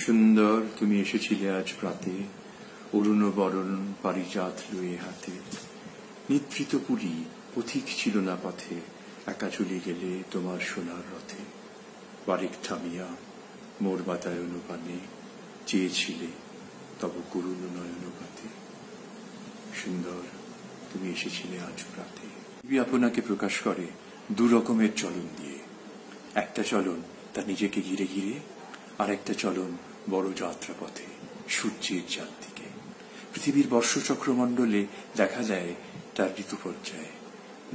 সুন্দর তুমি এসেছিলে আজ প্রাতে, অরুণ বরণ পারিজাত লয়ে হাতে। নিদ্রিত পুরী পথিক ছিল না পথে, একা চলে গেলে তোমার সোনার রথে। বারিক থামিয়া মোর বাতায়ন পানে, চেয়েছিলে তব করুণ নয়ন পাতে। সুন্দর তুমি এসেছিলে আজ প্রাতে। পৃথিবী আপনাকে প্রকাশ করে দু রকমের চলন দিয়ে। একটা চলন তা নিজেকে ঘিরে ঘিরে, আর একটা চলন বড় যাত্রাপথে সূর্যের চারদিকে। পৃথিবীর বর্ষচক্রমণ্ডলে দেখা দেয় তার ঋতু পর্যায়ে।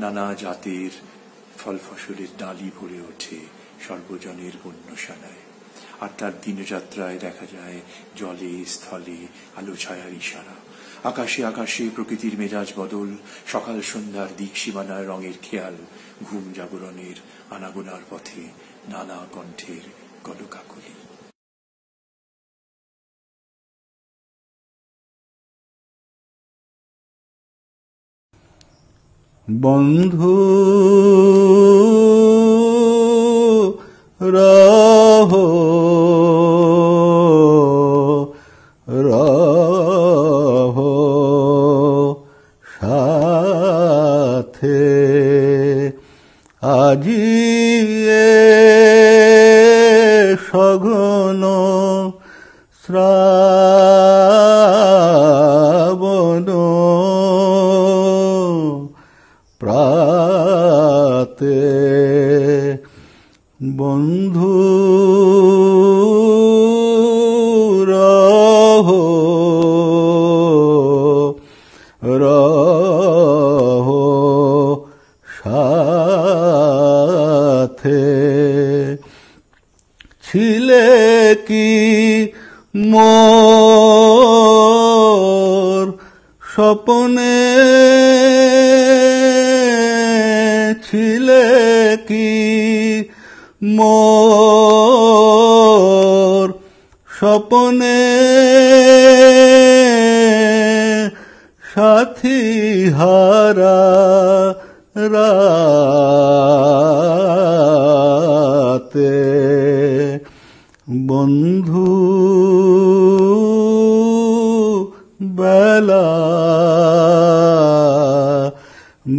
নানা জাতের ফল ফসলের ডালি ভরে ওঠে সর্বজনের বন্যশালায়। আর তার দিনযাত্রায় দেখা যায় জলে স্থলে আলো ছায়ার ইশারা। আকাশে আকাশে প্রকৃতির মেজাজ বদল, সকাল সন্ধ্যার দিক সীমানায় রঙের খেয়াল। ঘুম জাগরণের আনাগোনার পথে নানা কণ্ঠের কলকাকলি। বন্ধু রহো রহো সাথে, আজি সঘন শ্রাবণ প্রাতে। বন্ধু রহো রহো সাথে, ছিলে কি মোর স্বপ্নে, ছিলে কি মোর স্বপ্নে, সাথী হারা রাতে। বন্ধু বেলা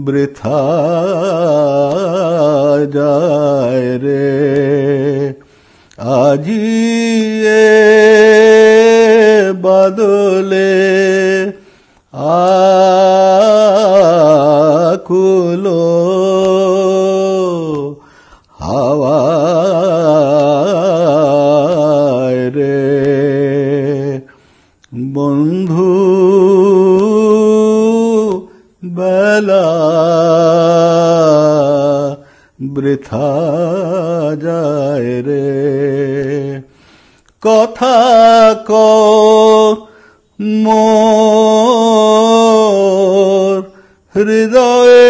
বৃথা যায় রে, আজি বাদলে আকুল হাওয়ায় রে। বন্ধু বেলা বৃথা যায় রে, কথা কও মোর হৃদয়ে,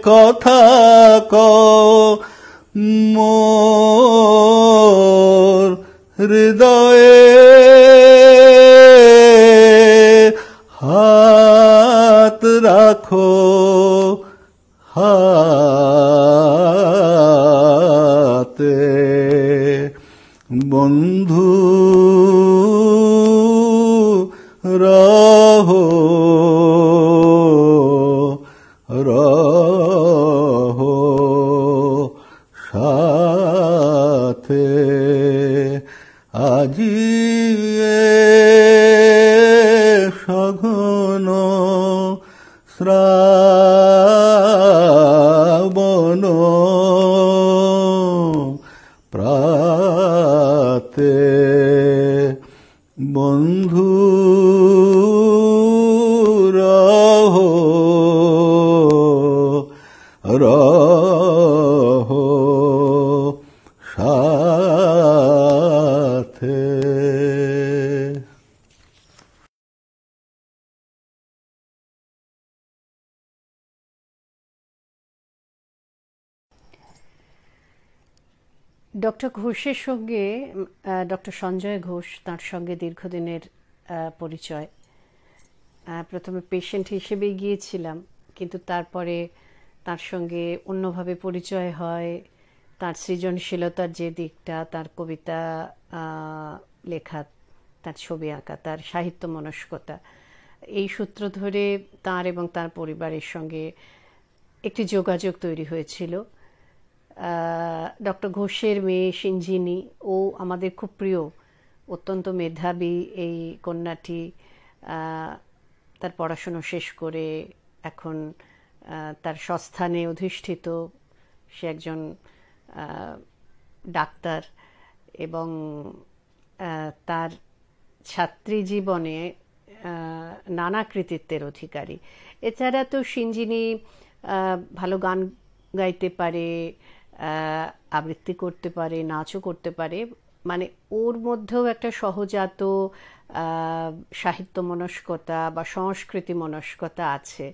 কথা কও মোর হৃদয়ে, হাত রাখো হাতে। বন্ধু রহো রহো সাথে, আজি সঘন শ্রাবণ প্রাতে। বন্ধু রহো রহো সাথে। ডক্টর ঘোষের সঙ্গে ডক্টর সঞ্জয় ঘোষ, তার সঙ্গে দীর্ঘদিনের পরিচয়। প্রথমে পেশেন্ট হিসেবেই গিয়েছিলাম, কিন্তু তারপরে তার সঙ্গে অন্যভাবে পরিচয় হয়। তার সৃজনশীলতার যে দিকটা, তার কবিতা লেখা, তার ছবি আঁকা, তার সাহিত্য মনস্কতা, এই সূত্র ধরে তার এবং তার পরিবারের সঙ্গে একটি যোগাযোগ তৈরি হয়েছিল। ডক্টর ঘোষের মেয়ে সিঞ্জিনী, ও আমাদের খুব প্রিয়, অত্যন্ত মেধাবী এই কন্যাটি তার পড়াশুনো শেষ করে এখন তার স্বস্থানে অধিষ্ঠিত। সে একজন ডাক্তার এবং তার ছাত্রী জীবনে নানা কৃতিত্বের অধিকারী। এছাড়া তো সিঞ্জিনী ভালো গান গাইতে পারে, আবৃত্তি করতে পারে, নাচও করতে পারে। মানে ওর মধ্যেও একটা সহজাত সাহিত্য মনস্কতা বা সংস্কৃতি মনস্কতা আছে।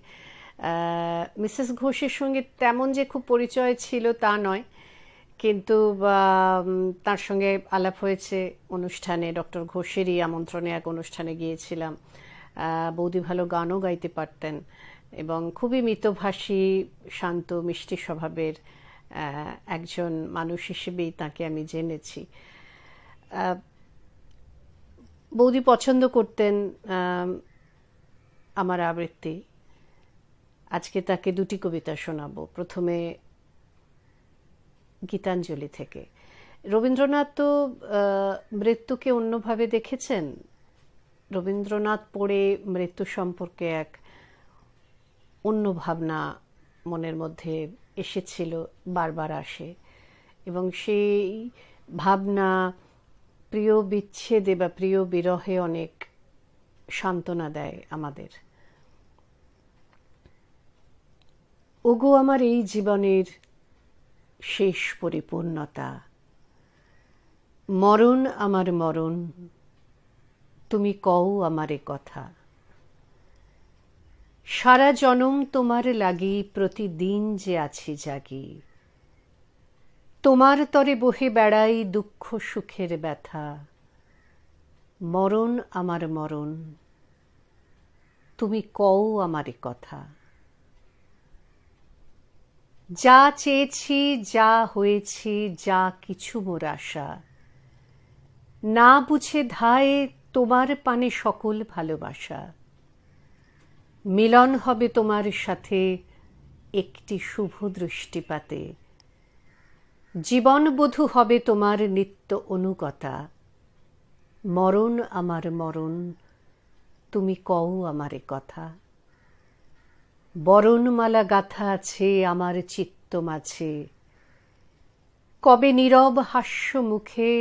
মিসেস ঘোষের সঙ্গে তেমন যে খুব পরিচয় ছিল তা নয়, কিন্তু তার সঙ্গে আলাপ হয়েছে অনুষ্ঠানে, ডক্টর ঘোষেরই আমন্ত্রণে এক অনুষ্ঠানে গিয়েছিলাম। বৌদি ভালো গানও গাইতে পারতেন এবং খুবই মিতভাষী, শান্ত, মিষ্টি স্বভাবের একজন মানুষ হিসেবেই তাকে আমি জেনেছি। বৌদি পছন্দ করতেন আমার আবৃত্তি। আজকে তাকে দুটি কবিতা শোনাবো। প্রথমে গীতাঞ্জলি থেকে। রবীন্দ্রনাথ তো মৃত্যুকে অন্যভাবে দেখেছেন। রবীন্দ্রনাথ পড়ে মৃত্যু সম্পর্কে এক অন্য ভাবনা মনের মধ্যে এসেছিল, বারবার আসে, এবং সেই ভাবনা প্রিয় বিচ্ছেদে বা প্রিয় বিরহে অনেক সান্ত্বনা দেয় আমাদের। ওগো আমার এই জীবনের শেষ পরিপূর্ণতা, মরণ আমার মরণ, তুমি কও আমারে কথা। সারা জনম তোমার লাগি প্রতিদিন যে আছি জাগি, তোমার তরে বহে বেড়াই দুঃখ সুখের ব্যথা। মরণ আমার মরণ, তুমি কও আমারে কথা। যা চেয়েছি, যা হয়েছি, যা কিছু মোর আশা, না বুঝে ধায়ে তোমার পানে সকল ভালোবাসা। মিলন হবে তোমার সাথে একটি শুভ দৃষ্টিপাতে, জীবন বধূ হবে তোমার নিত্য অনুগতা। মরণ আমার মরণ, তুমি কও আমারে কথা। বরণমালা গাথা আছে আমার চিত্ত মাঝে, কবে নীরব হাস্য মুখে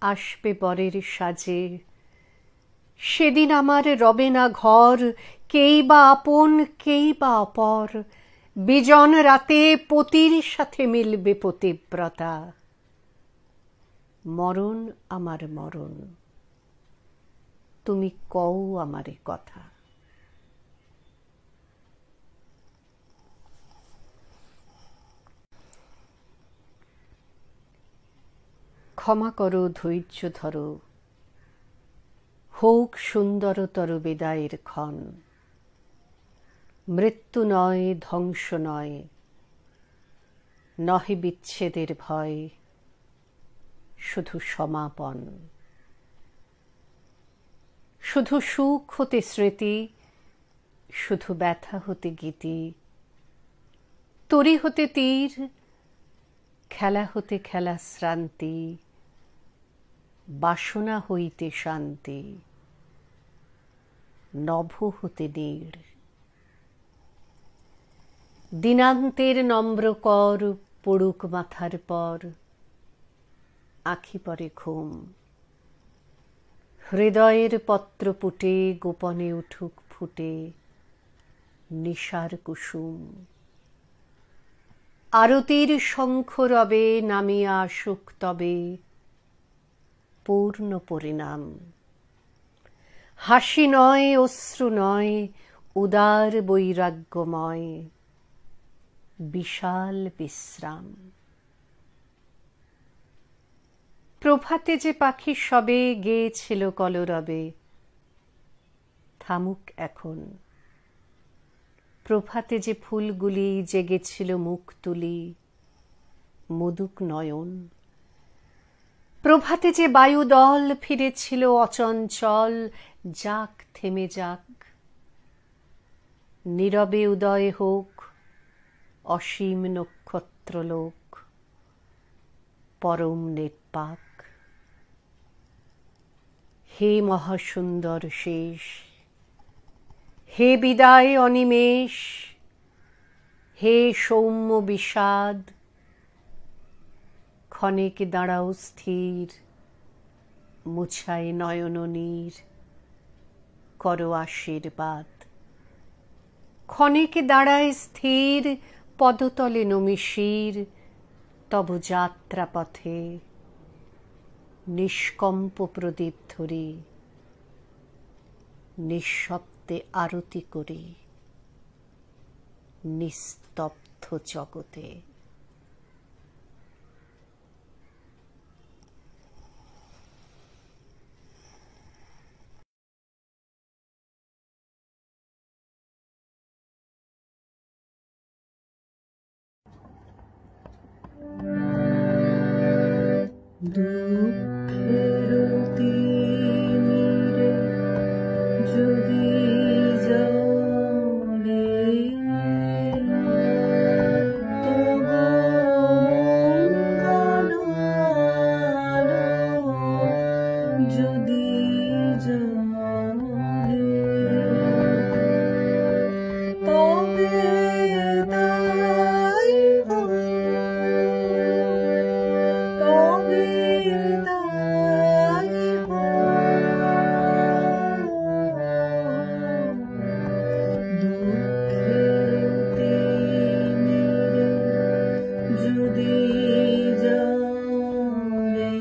আসবে বরের সাজে। সেদিন আমার রবে না ঘর, কেই বা আপন কেই বা অপর, বিজন রাতে পতির সাথে মিলবে পতিব্রতা। মরণ আমার মরণ, তুমি কও আমারে কথা। ক্ষমা করো, ধৈর্য ধরো, হোক সুন্দরতর বিদায়ের ক্ষণ। মৃত্যু নয়, ধ্বংস নয়, নহে বিচ্ছেদের ভয়, শুধু সমাপন। শুধু সুখ হতে স্মৃতি, শুধু ব্যথা হতে গীতি, তরি হতে তীর, খেলা হতে খেলা শ্রান্তি, বাসনা হইতে শান্তি, নভ হতে নীড়। দিনান্তের নম্র কর পড়ুক মাথার পর, আখি পরে ঘুম। হৃদয়ের পত্র পুটে গোপনে উঠুক ফুটে নিশার কুসুম। আরতির শঙ্খ রবে নামিয়া আসুক তবে পূর্ণ পরিণাম। হাসি নয়, অশ্রু নয়, উদার বৈরাগ্যময় বিশাল বিশ্রাম। প্রভাতে যে পাখি সবে গেয়েছিল কলরবে, থামুক এখন। প্রভাতে যে ফুলগুলি জেগেছিল মুখ তুলি, মধুক নয়ন। প্রভাতে যে বায়ুদল ফিরেছিল অচঞ্চল, যাক থেমে যাক, নীরবে উদয় হোক অসীম নক্ষত্রলোক, পরম নির্বাক। হে মহাসুন্দর শেষ, হে বিদায় অনিমেষ, হে সৌম্য বিষাদ, ক্ষণিক দাঁড়াও স্থির, মুছাই নয়ন নীর, করো আশীর্বাদ। ক্ষণিক দাঁড়ায় স্থির, পদতলে নমিশির, তব যাত্রা পথে নিষ্কম্প প্রদীপ ধরি, নিঃশব্দে আরতি করি নিস্তব্ধ জগতে। দুঃখের তীরে যদি জলে তবু মঙ্গল যদি জলে, তবে তাই হয়, তবে তাই হয়। দুঃখের তিমিরে যদি জলে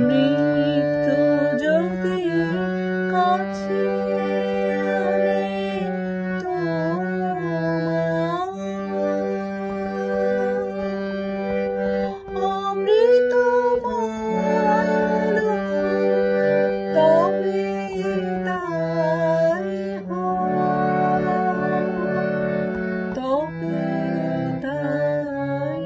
মৃত্যু যদি কাছে আনে অমৃত তবে তাই হয়, তবে তাই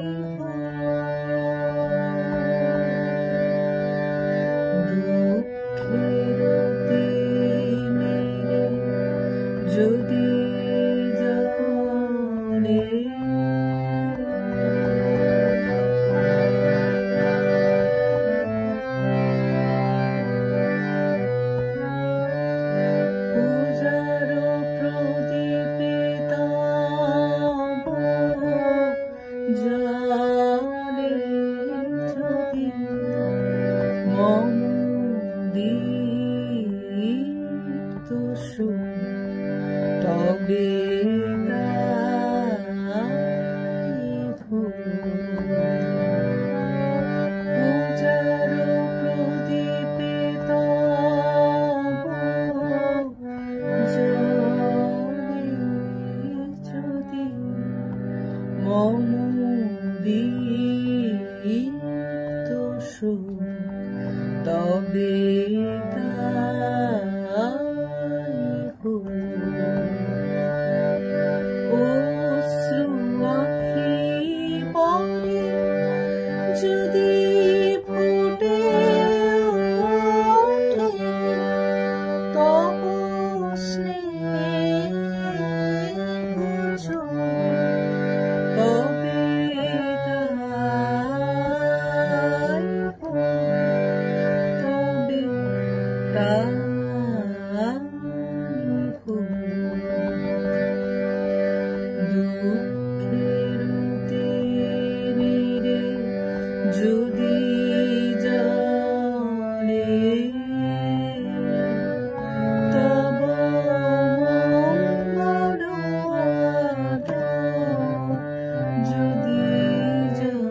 দুঃখের তিমিরে যদি জলে পূজার প্রদীপে তব জলে যদি মম দীপ্ত সুখ, তবে তাই পূজার প্রদীপে তব জলে যদি মম দীপ্ত সুখ, তবে অশ্রু আখি পরে যদি ফুটে ওঠে, তব স্নেহ তবে তাই তবে তাই দুঃখের তিমিরে যদি জলে তব মঙ্গল যদি জলে,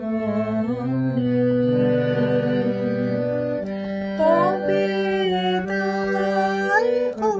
তবে তাই হয়,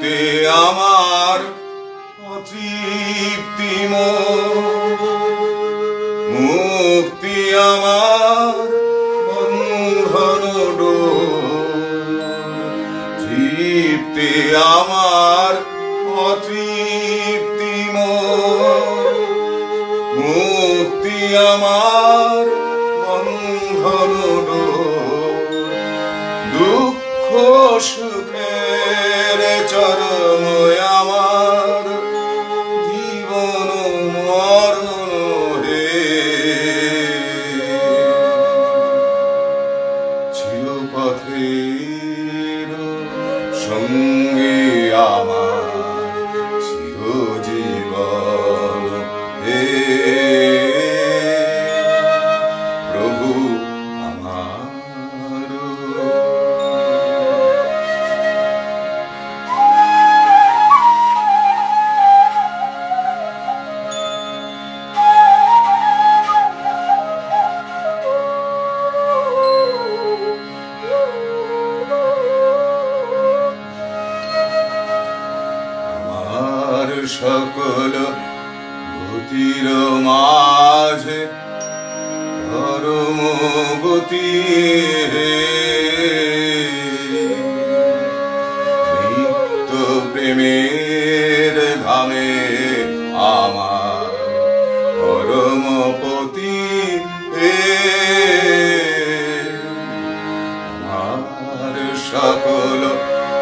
চিত্তে আমার অতৃপ্তি মুক্তি আমার বন্ধন চিত্তে আমার অতৃপ্তি মুক্তি আমার বন্ধন দুঃখ সুখের চরম আমার জীবন মরণ হে চিরপথের সঙ্গে আমার চিরজীবন হে প্রভু আমার। সকল গতির মাঝে ধর্ম গতি নিত্য প্রেমের ধামে আমার পরমপতি আমার সকল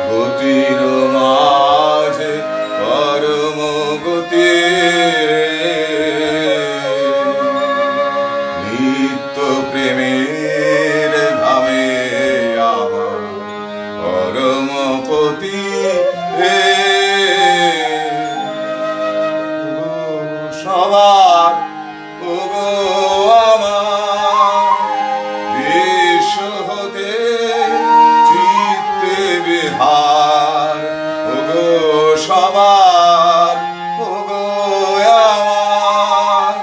গতির মাঝে পরম গতি নিত্য প্রেমের ধামে আমার পরমপতি সবার ওগো আমার দেশ হতে চিত্তে বিহার ওগো সবার ওগো আমার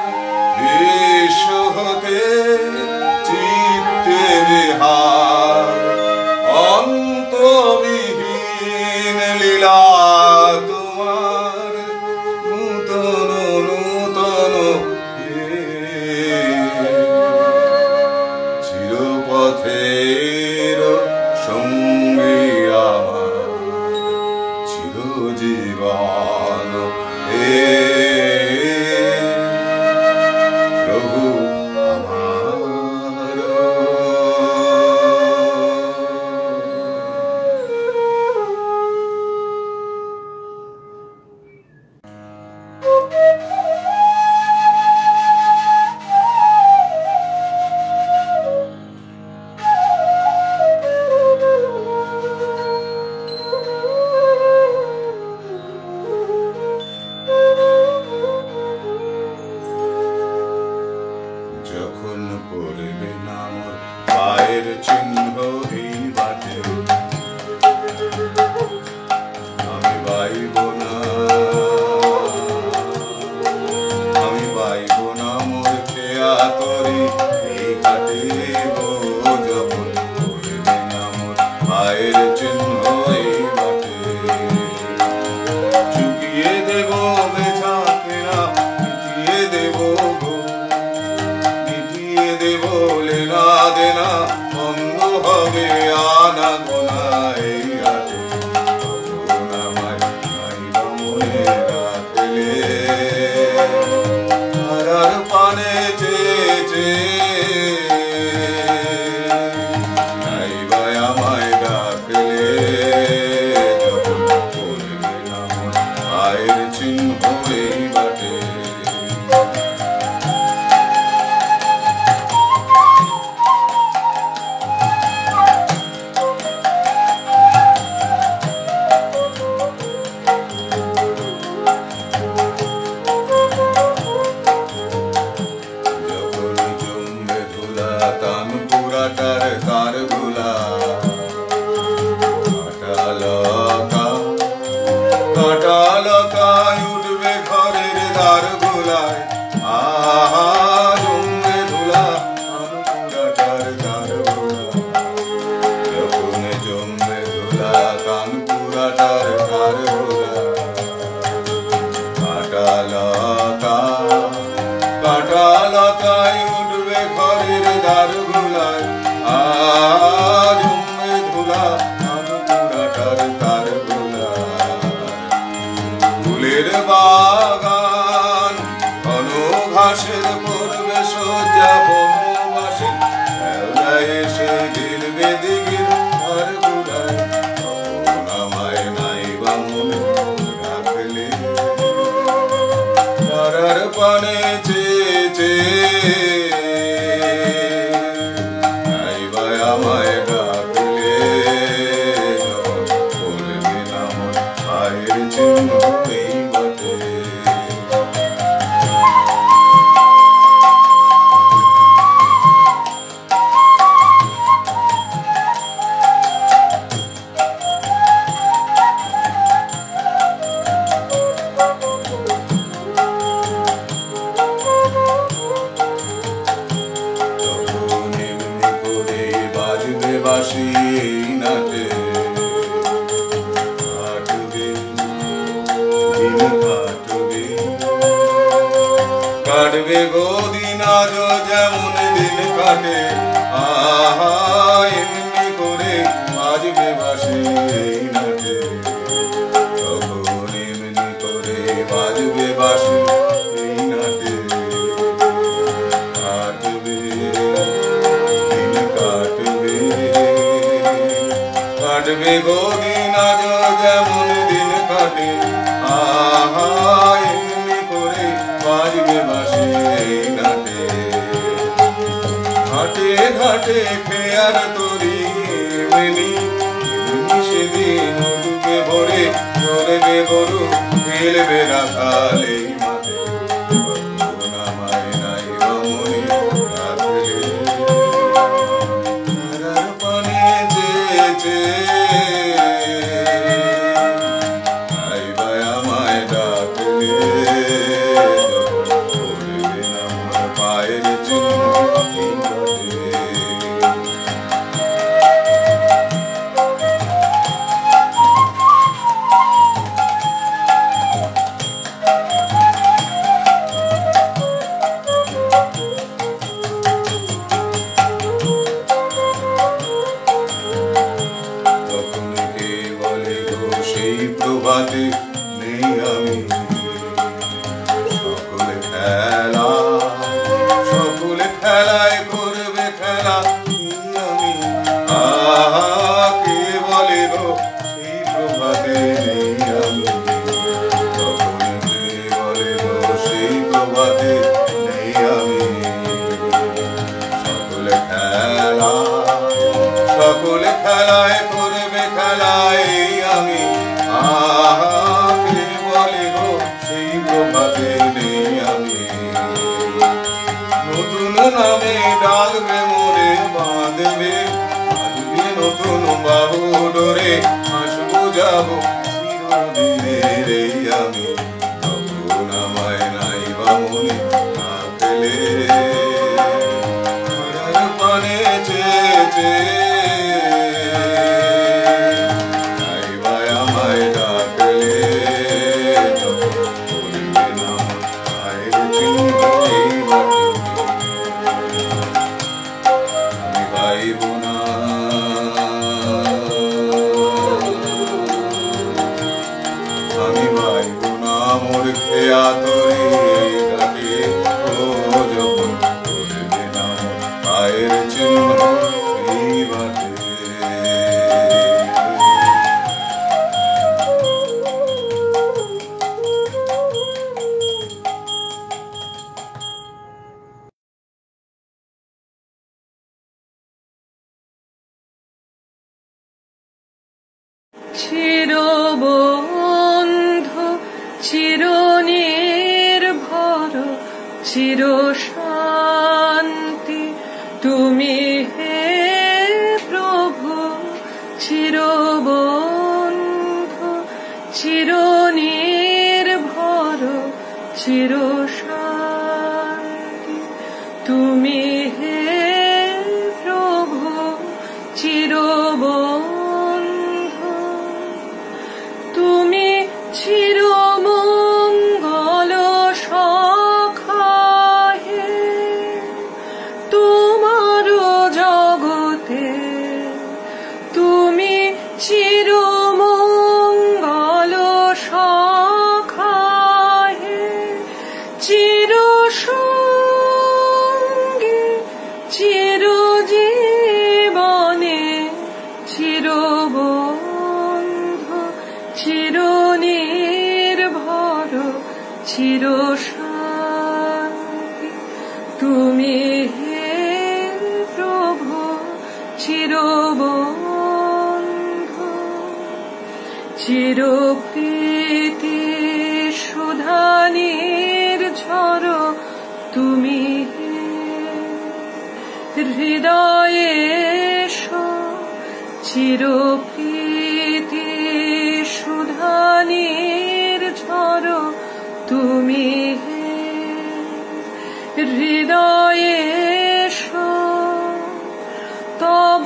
দেশ হতে চিত্তে বিহার অন্তবিহীন লীলা তোমার নূতন নূতন চিরপথের সঙ্গে আমার চিরজীবন হে প্রভু আমার। যখন পড়বে না মোর পায়ের চিহ্ন এই বাটে আমি বাইব না মোর খেয়া তরি এই ঘাটে গো যখন পড়বে না মোর পায়ের চিহ্ন এই বাটে চুকিয়ে দেব বেছা কেনা মিটিয়ে দেব গো দেব লেনা দেনা বন্ধ হবে আনা গোনা এই হাতে আমায় নাই মনে রাখলে হারার পানে চেয়েছে নাই ভাই আমায় ডাকলে যখন করবে না মন পায়ের চিহ্ন এই বাটে তার ভুলা বাসি নাটে কাটবে দিন কাটবে কাটবে গো দিন আজ যেমন দিন কাটে আহা এমনি করে বাজবে বাসি নাটে তখন এমনি করে বাজবে বাসি নাটে কাটবে দিন কাটবে কাটবে গো দিন আজ যেমন দিন কাটে আহা এমনি করে বাজবে বাসি নাটে ঘাটে ঘাটে খেয়ার তরি এমনি সেদিন ডুবে ভরে চলবে গরু খেলবে রাখালে মাঠে নামায় নাই রমণী রাখলে তারার পানে চেয়েছে আমায় ডাকলে করবে না মোর পায়ের চিহ্ন তখন কে বলে গো সেই প্রভাতে নেই আমি সকলে খেলায় করবে খেলা আমি আহা কে বলে গো সেই প্রভাতে নেই আমি তখন কে বলে গো সেই প্রভাতে নেই আমি সকলে খেলায় করবে খেলায় আমি আহা কে বলে গো সেই প্রভাতে নেই আমি নতুন নামে ডাকবে মোরে বাঁধবে বাঁধবে নতুন বাহু ডোরে আসবো যাবো চিরদিনের এই আমি তখন আমায় নাই বা মনে থাকলে পানে চেয়েছে আমায় ডাকলে করবে না মায়ের চিহ্ন এই বাটে আমি পাইব না আমি পাইব না মোর খেয়া তরি ঘাটে ও যখন করবে না পায়ের চিহ্ন এই বাটে চিরবন্ধু চিরনির্ভর চিরশান্তি তুমি হে প্রভু চিরবন্ধু চিরনির্ভর চিরশান্তি তুমি হে প্রভু চিরবন্ধু তুমি চিরমঙ্গল সখা হে তোমার জগতে তুমি চিরমঙ্গল সখা হে চিরসঙ্গী চিরজীবনে চিরবন্ধু চিরনির্ভর চিরশান্তি তুমি হে প্রভু চিরবন্ধু চিরপ্রীতি সুধানির ঝড় তুমি হে হৃদয়ে চিরপ্রীতি সুধানির ঝড় তুমি হে হৃদয়ে তব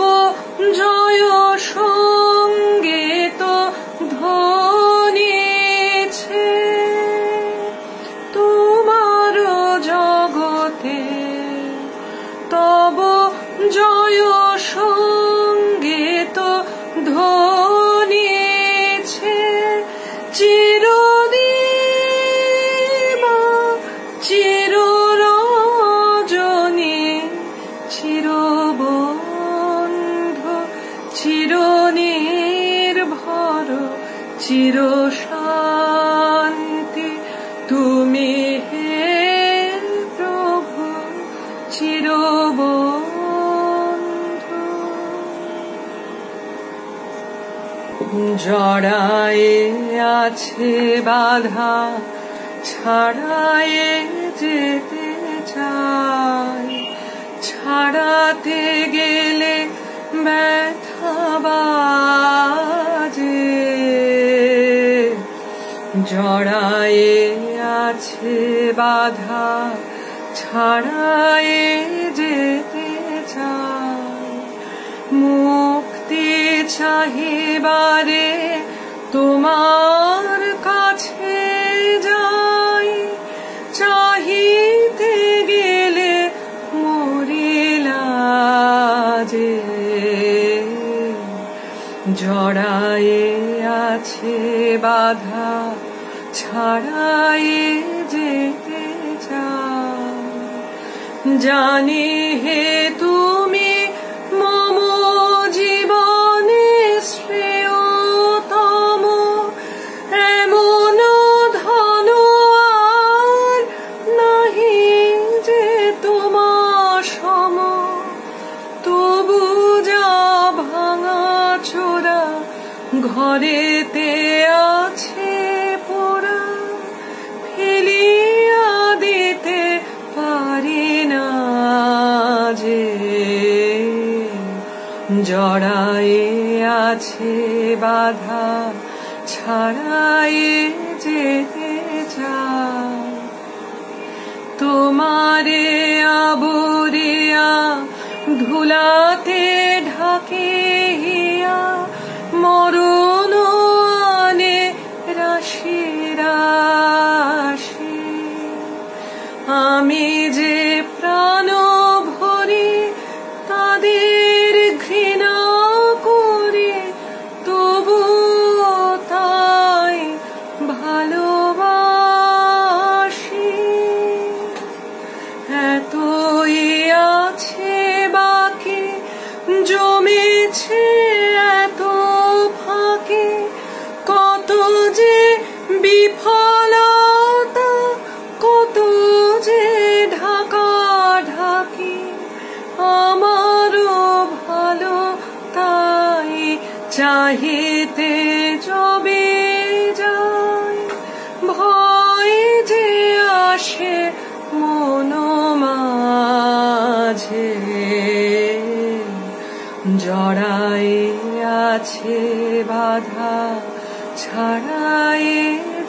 ধনেছে চিরদিবা চিররজনী চিরবন্ধ চিরনির্ভর চিরশান্তি তুমি হে প্রভু চিরবন্ধু। জড়ায়ে আছে বাধা ছাড়ায়ে যেতে চাই, ছাড়াতে গেলে ব্যথা বাজে। জড়ায়ে আছে বাধা ছাড়ায়ে যেতে চাই, মুক্তি চাহিবারে তোমার কাছে যাই, চাহিতে গেলে মরিলা যে। জড়ায়ে আছে বাধা ছাড়ায়ে যেতে চাই, জানি হে তুমি মম জীবনে শ্রেয়তম, এমন ধন আর নাহি যে তোমার সম। তবু যা ভাঙা চোরা ঘরেতে আছে পোড়া, ফেলিয়া দিতে পারি না যে। জড়ায়ে আছে বাধা ছাড়ায়ে যেতে চাই, তোমারে আবরিয়া ধুলাতে ঢাকিয়া মরণ আনে রাশি রাশি। আমি যে প্রাণ ভরি তাদের ঘৃণা করি, তবু তাই ভালোবাসি। এতই আছে বাকি জমেছে এত ফাঁকি, কত যে বিফলতা কত যে ঢাকা ঢাকি। আমারও ভালো তাই চাহিতে যবে যাই, ভয় যে আসে মন মাঝে। জড়ায়ে আছে বাধা ছাড়ায়ে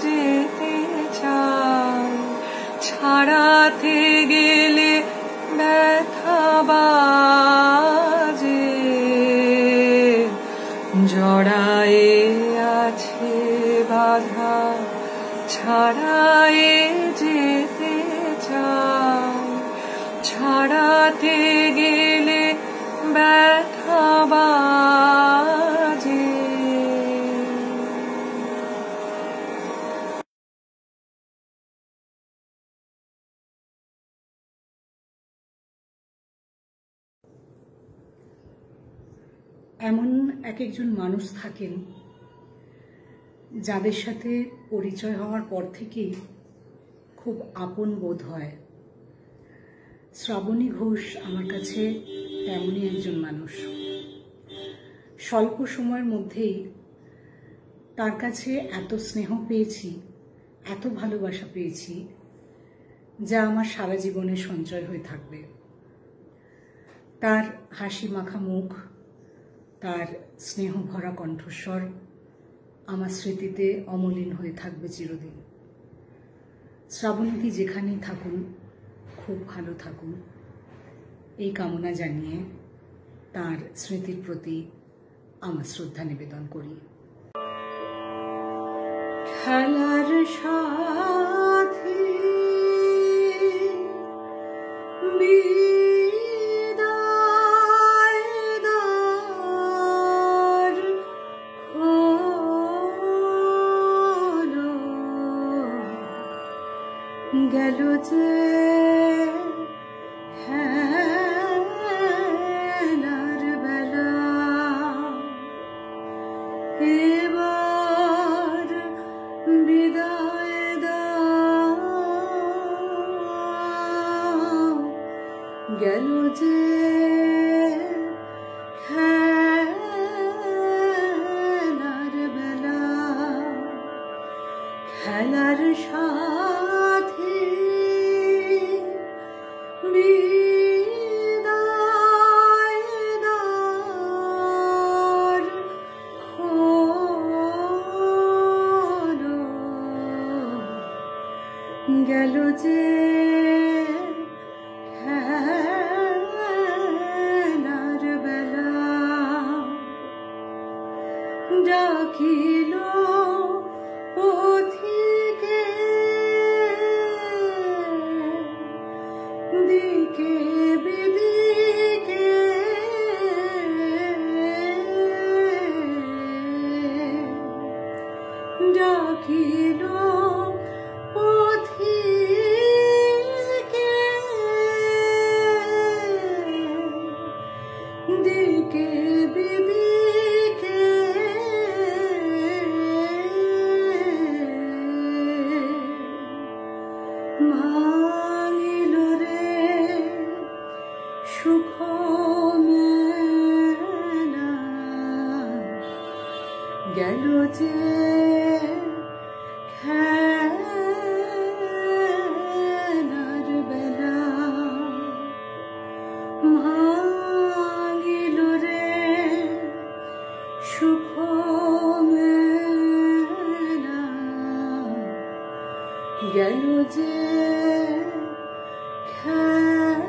যেতে চাই, ছাড়াতে গেলে ব্যথা বাজে। জড়ায়ে আছে বাধা ছাড়ায়ে যেতে চাই, ছাড়াতে গেলে ব্যথা বাজে। এমন এক একজন মানুষ থাকেন যাদের সাথে পরিচয় হওয়ার পর থেকেই খুব আপন বোধ হয়। শ্রাবণী ঘোষ আমার কাছে তেমনই একজন মানুষ। স্বল্প সময়ের মধ্যেই তার কাছে এত স্নেহ পেয়েছি, এত ভালোবাসা পেয়েছি, যা আমার সারা জীবনে সঞ্চয় হয়ে থাকবে। তার হাসি মাখা মুখ, তার স্নেহ ভরা কণ্ঠস্বর আমার স্মৃতিতে অমলিন হয়ে থাকবে চিরদিন। শ্রাবণীদি যেখানেই থাকুন খুব ভালো থাকুন, এই কামনা জানিয়ে তার স্মৃতির প্রতি আমার শ্রদ্ধা নিবেদন করি। খেলার সাথে বিদায় দার গেল যে হেলার বেলা, এবার বিদায় দাও, গেল যে খেলার বেলা, খেলার সাথী বিদায় দার খোলো, গেল যে খেলার বেলা, ডাকিল পথিকে দিকে বিদিকে, ডাকিল পথিকে দিকে বিদিকে, ভাঙিল রে সুখ মেলা, গেল যে খেলার বেলা, ভাঙিল রে সুখ মেলা, গেল যে খেলার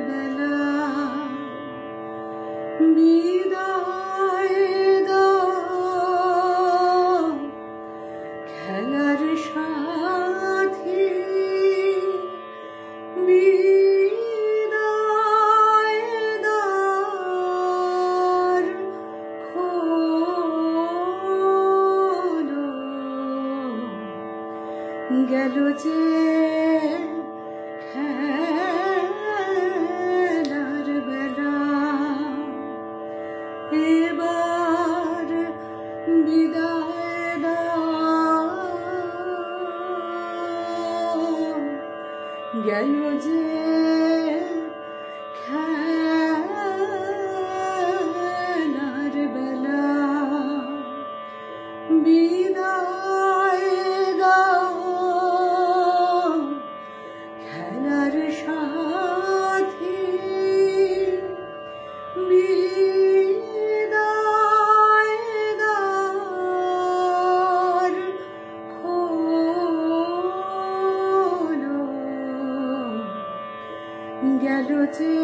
বেলা, বিদায় দাও খেলার সাথী, বিদায় দার খোলো, গেল যে খেলার বেলা, এবার বিদায় দাও, গেল যে খেলার বেলা, বিদায় দাও খেলার সাথী, বিদায় দার খোলো, গেল যে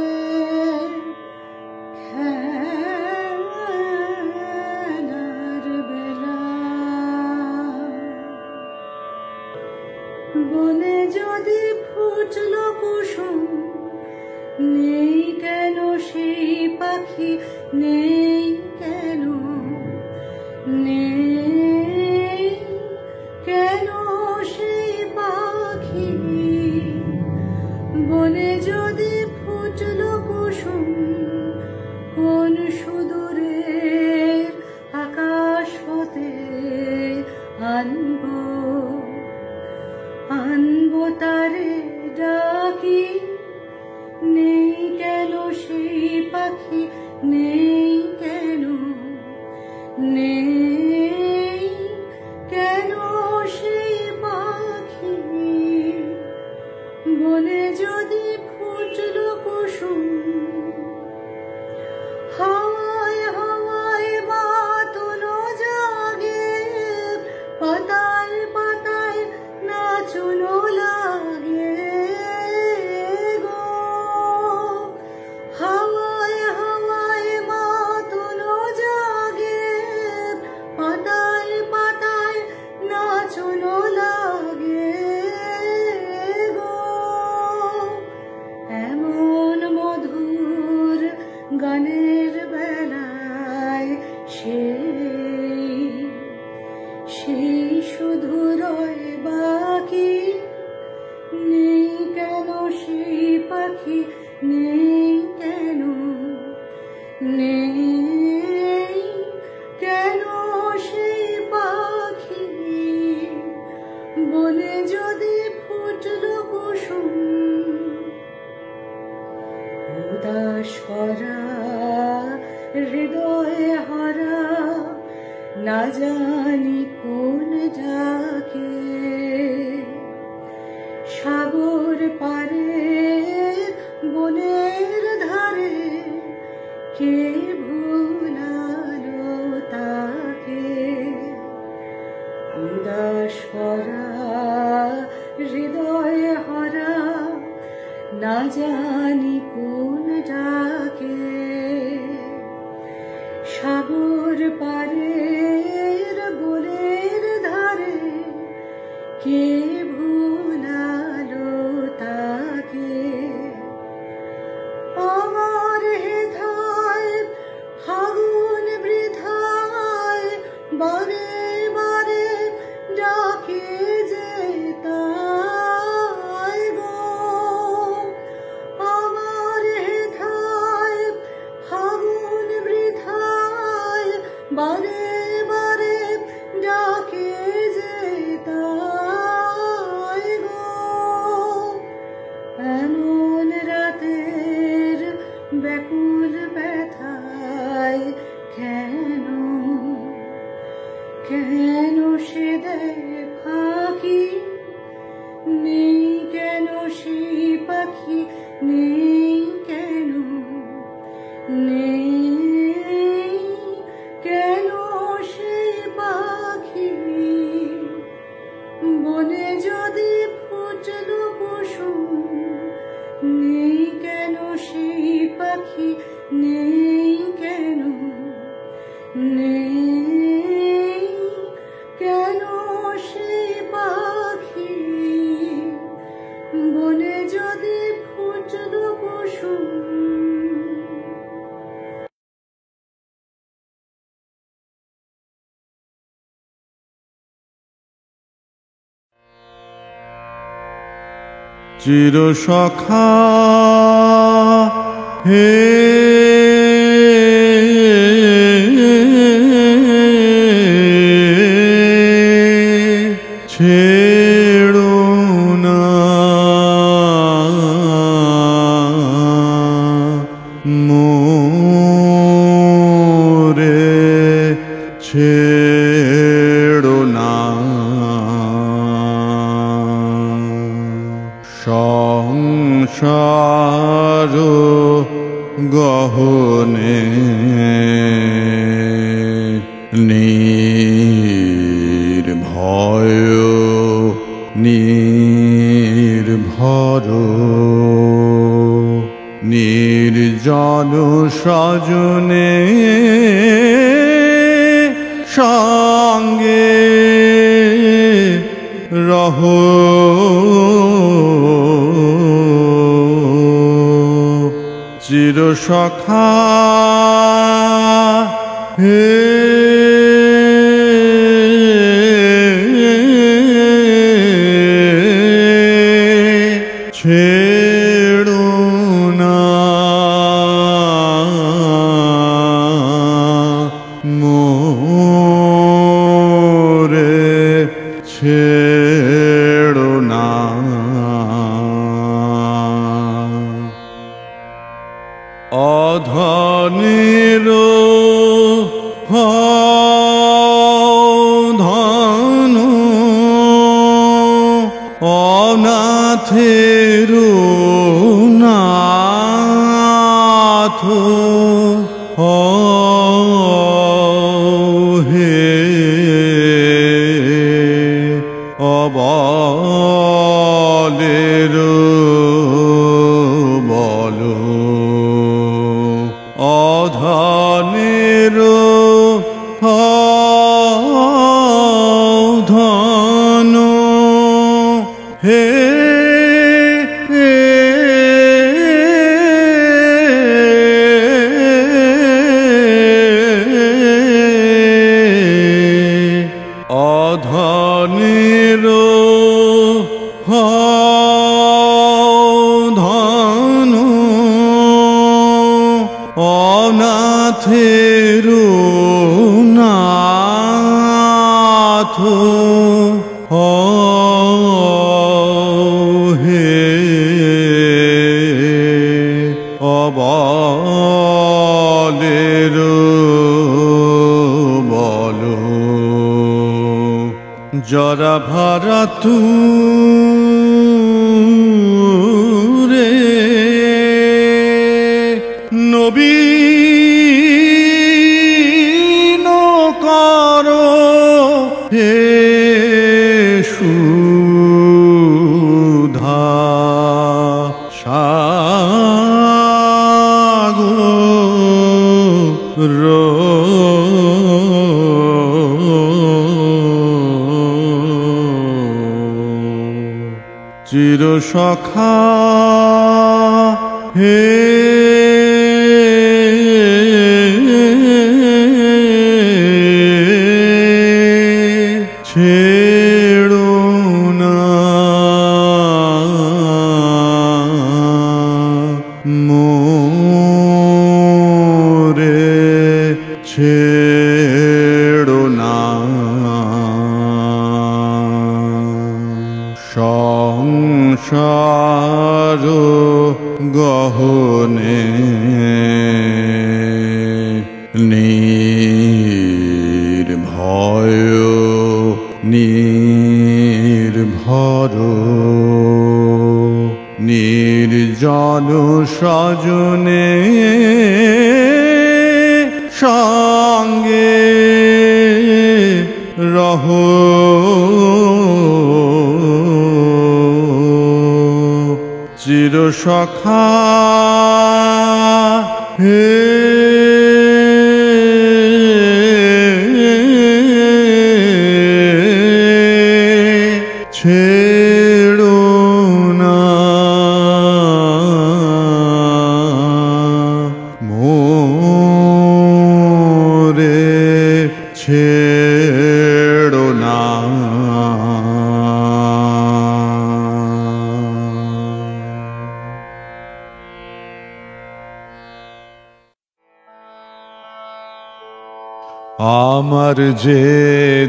খেলার বেলা। বনে যদি ফুটল কুসুম, নেই কেন সেই পাখি, নেই কেন, নেই কেন সেই পাখি, বনে যদি ফুটল কুসুম, কোন সুদূরের আকাশ হতে আনবো, আনবো তারে ডাকি, নেই কেন সেই পাখি, নেই কেন, নেই কেন সেই পাখি, বনে যদি ফুটল কুসুম, হাওয়ায় হাওয়ায় মাতনো জাগে, পাতায় পাতায় নাচনো লাগে গো, হাওয়ায় হাওয়ায় মাতনো জাগে, পাতায় পাতায় নাচনো লাগে গো, এমন মধুর গানের বেলায় সেই শুধু পাখি নেই কেন, নেই কেন সেই পাখি বনে যদি ফুটলো কুসুম। উদাস করা হৃদয়ে হারা না জানি কোন ডাকে, সাগর পারে বনের ধারে কে ভুলালো তাকে। উদাস করা হৃদয়ে হারা না জানি কোন ডাকে, সাগর পারের বনের ধারে কে ভুলালো তাকে। আমার হেথায় ফাগুন বৃথায় বারে বারে ডাকে যে তাই গো। আমার হেথায় ফাগুন বৃথায় বারে বারে ডাকে যে তাই গো। এমন রাতের ব্যাকুল ব্যথায় কেন, কেন সে দেয় ফাঁকি, নেই কেন সেই পাখি, নেই কেন, নেই কেন সেই পাখি বনে যদি ফুটলো কুসুম। নেই কেন সেই পাখি, নেই কেন, নেই কেন সেই পাখি বনে যদি ফুটলো কুসুম। চিরসখা হে ছেড়ো না মোরে, ছেড়ো না সংসার গহনে নির্ভয় নির্ভর নির্জন সজনে সঙ্গে রহ চিরসখা হে ছেড়ো না মোরে, ছেড়ো না অধনের ধন অনাথের নাথ হে অবলের বল অধনের ধন হে অধনের ধন অনাথেরো নাথ হে অবলের বল জরা ভরা তুরে নবীন করো হে সুধা সাগর চির সখা হে ছেড়ো না মোরে ছেড়ো না সংসার গহনে নির্ভয় নির্ভর নির্জন সজনে সঙ্গে রহ চির সখা হে ছেড়ো না মোরে ছেড়ো না আমার যে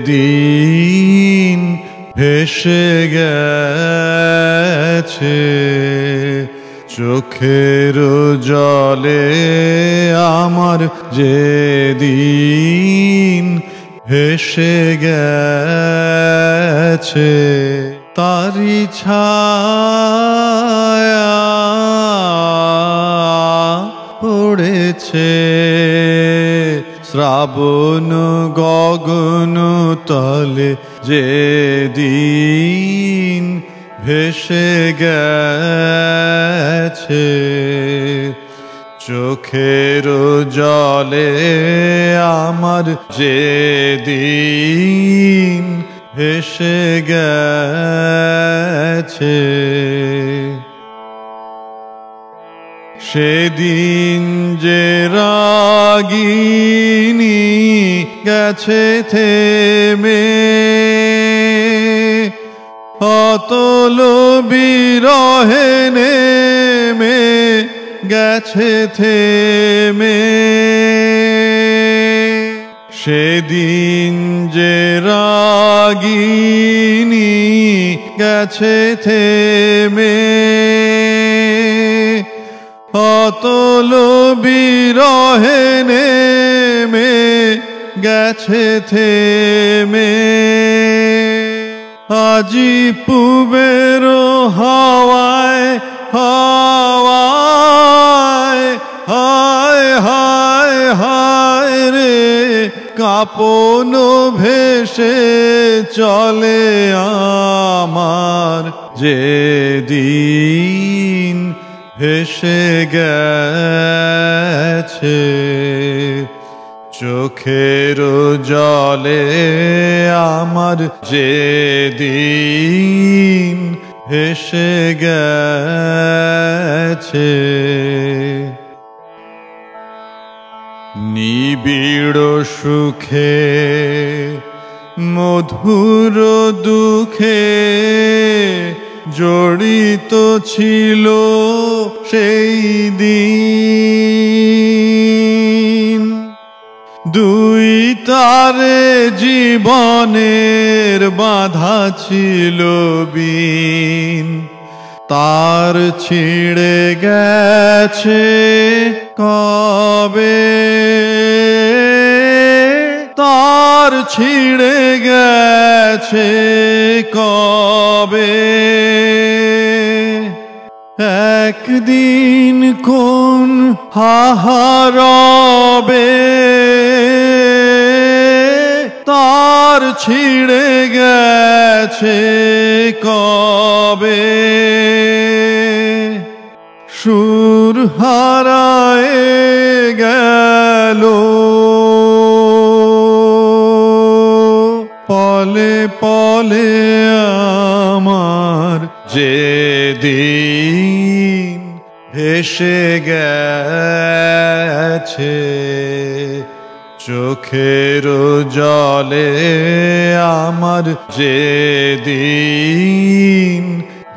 দিন ভেসে গেছে চোখের জলে আমার যে দিন ভেসে গেছে তারি ছায়া পড়েছে শ্রাবণ গগন তলে যে দিন ভেসে গেছে চোখের জলে আমার যে দিন ভেসে গেছে সেদিন যে রাগিনী গেছে থেমে অতল বিরহে নেমে গেছে থেমে সেদিন যে রাগিনী গেছে থেমে অতল বিরহে নেমে গেছে থেমে আজি পুবের হাওয়ায় হাওয়ায় হায় হায় হায় রে কাঁপন ভেসে চলে আমার যে দিন ভেসে গেছে চোখের জলে আমার যে দিন ভেসে গেছে নিবিড় সুখে মধুর দুঃখে জড়িত ছিল সেই দিন দুই তারে জীবনের বাধা ছিল বিন, তার ছিঁড়ে গেছে কবে, তার ছিঁড়ে গেছে কবে। একদিন কোন হাহারবে, তার ছিঁড়ে গেছে কবে। সুর হারায় গেল পলে পলে আমার যেদিন ভেসে গেছে, চোখের জলে আমার যেদিন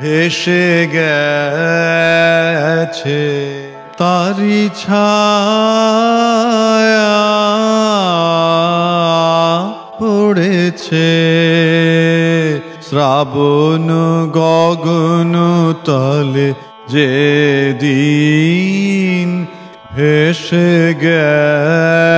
ভেসে গেছে, তারি ছায়া পড়েছে শ্রাবণ গগন তলে, যেদিন ভেসে গেছে।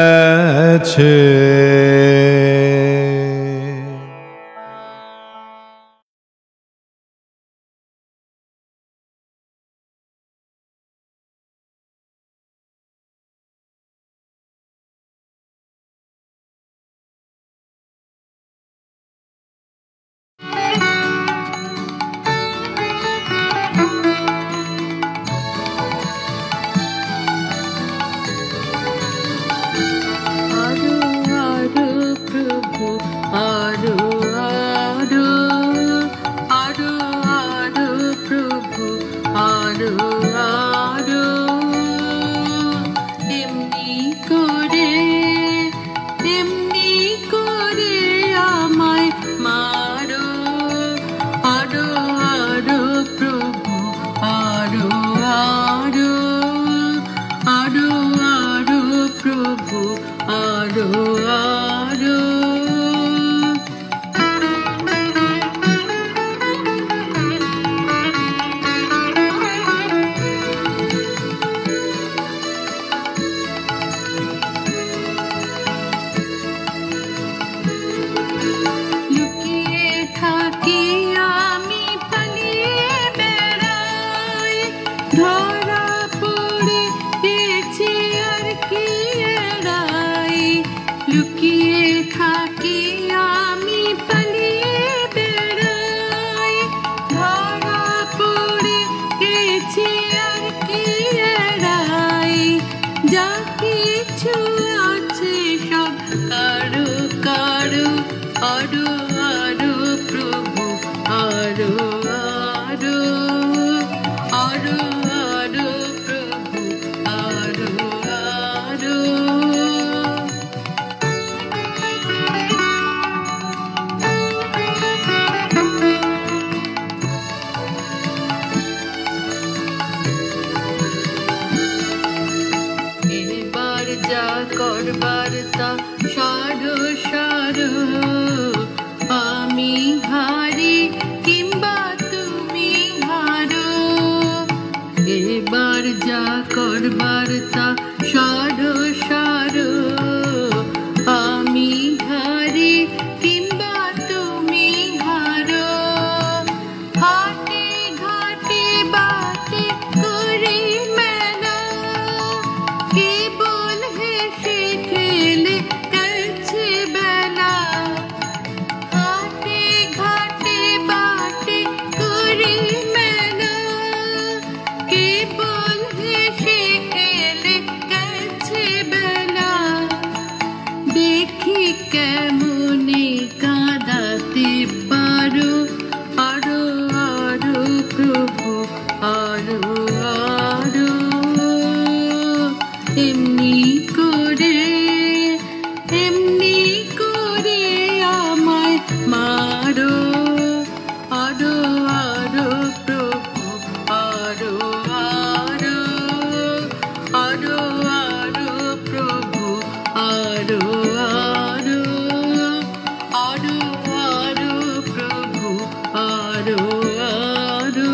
আরো আরো আরো আরো প্রভু আরো আরো।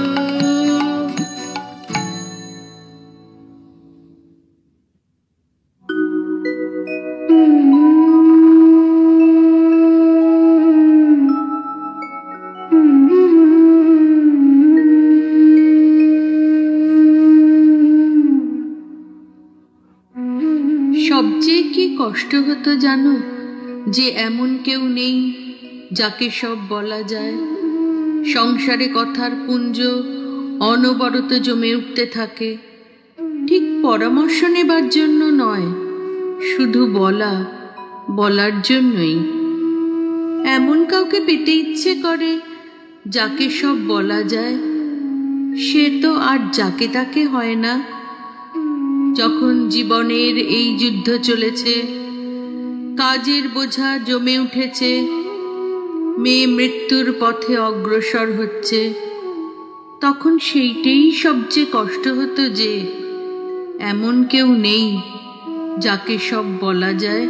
সবচেয়ে কি কষ্ট হতো জানো, যে এমন কেউ নেই যাকে সব বলা যায়। সংসারে কথার পুঞ্জ অনবরত জমে উঠতে থাকে, ঠিক পরামর্শ নেবার জন্য নয়, শুধু বলার জন্যই। এমন কাউকে পেতে ইচ্ছে করে যাকে সব বলা যায়। সে তো আর যাকে তাকে হয় না। যখন জীবনের এই যুদ্ধ চলেছে, কাজের বোঝা জমে উঠেছে, মেয়ে মৃত্যুর পথে অগ্রসর হচ্ছে, তখন সেইটাই সবচেয়ে কষ্ট হতো, যে এমন কেউ নেই যাকে সব বলা যায়।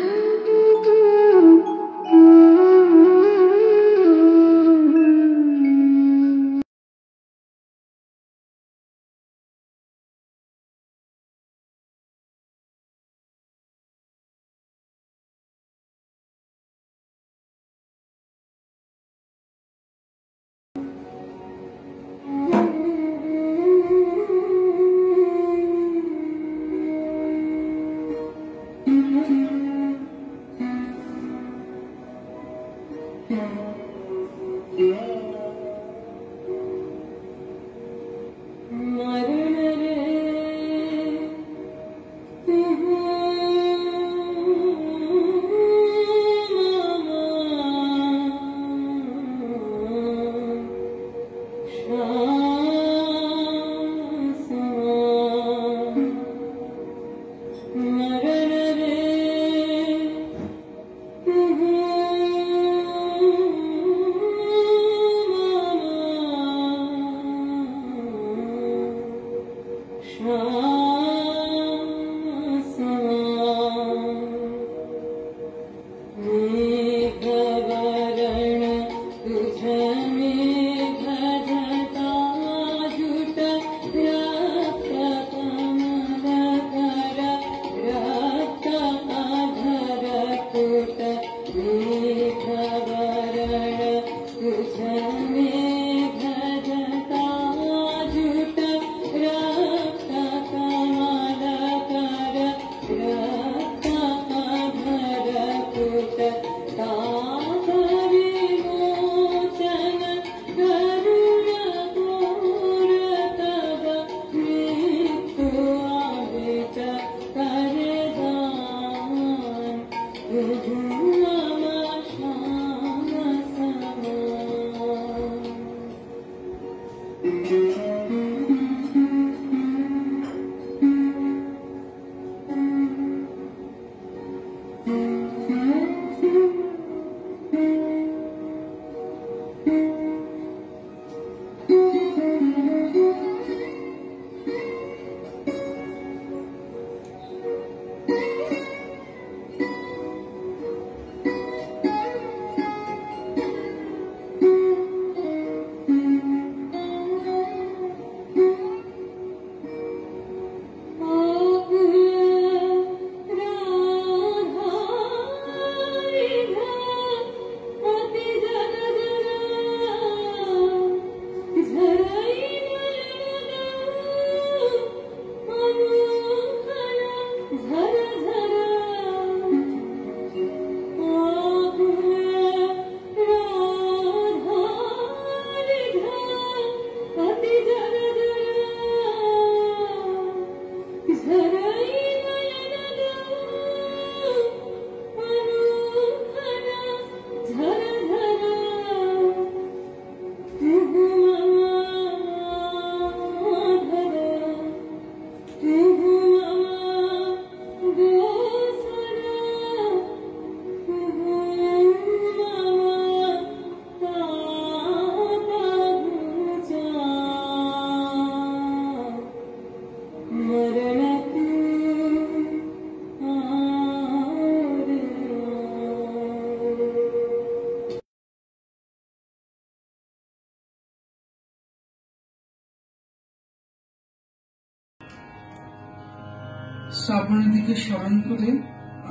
শ্রাবণের দিকে স্মরণ করে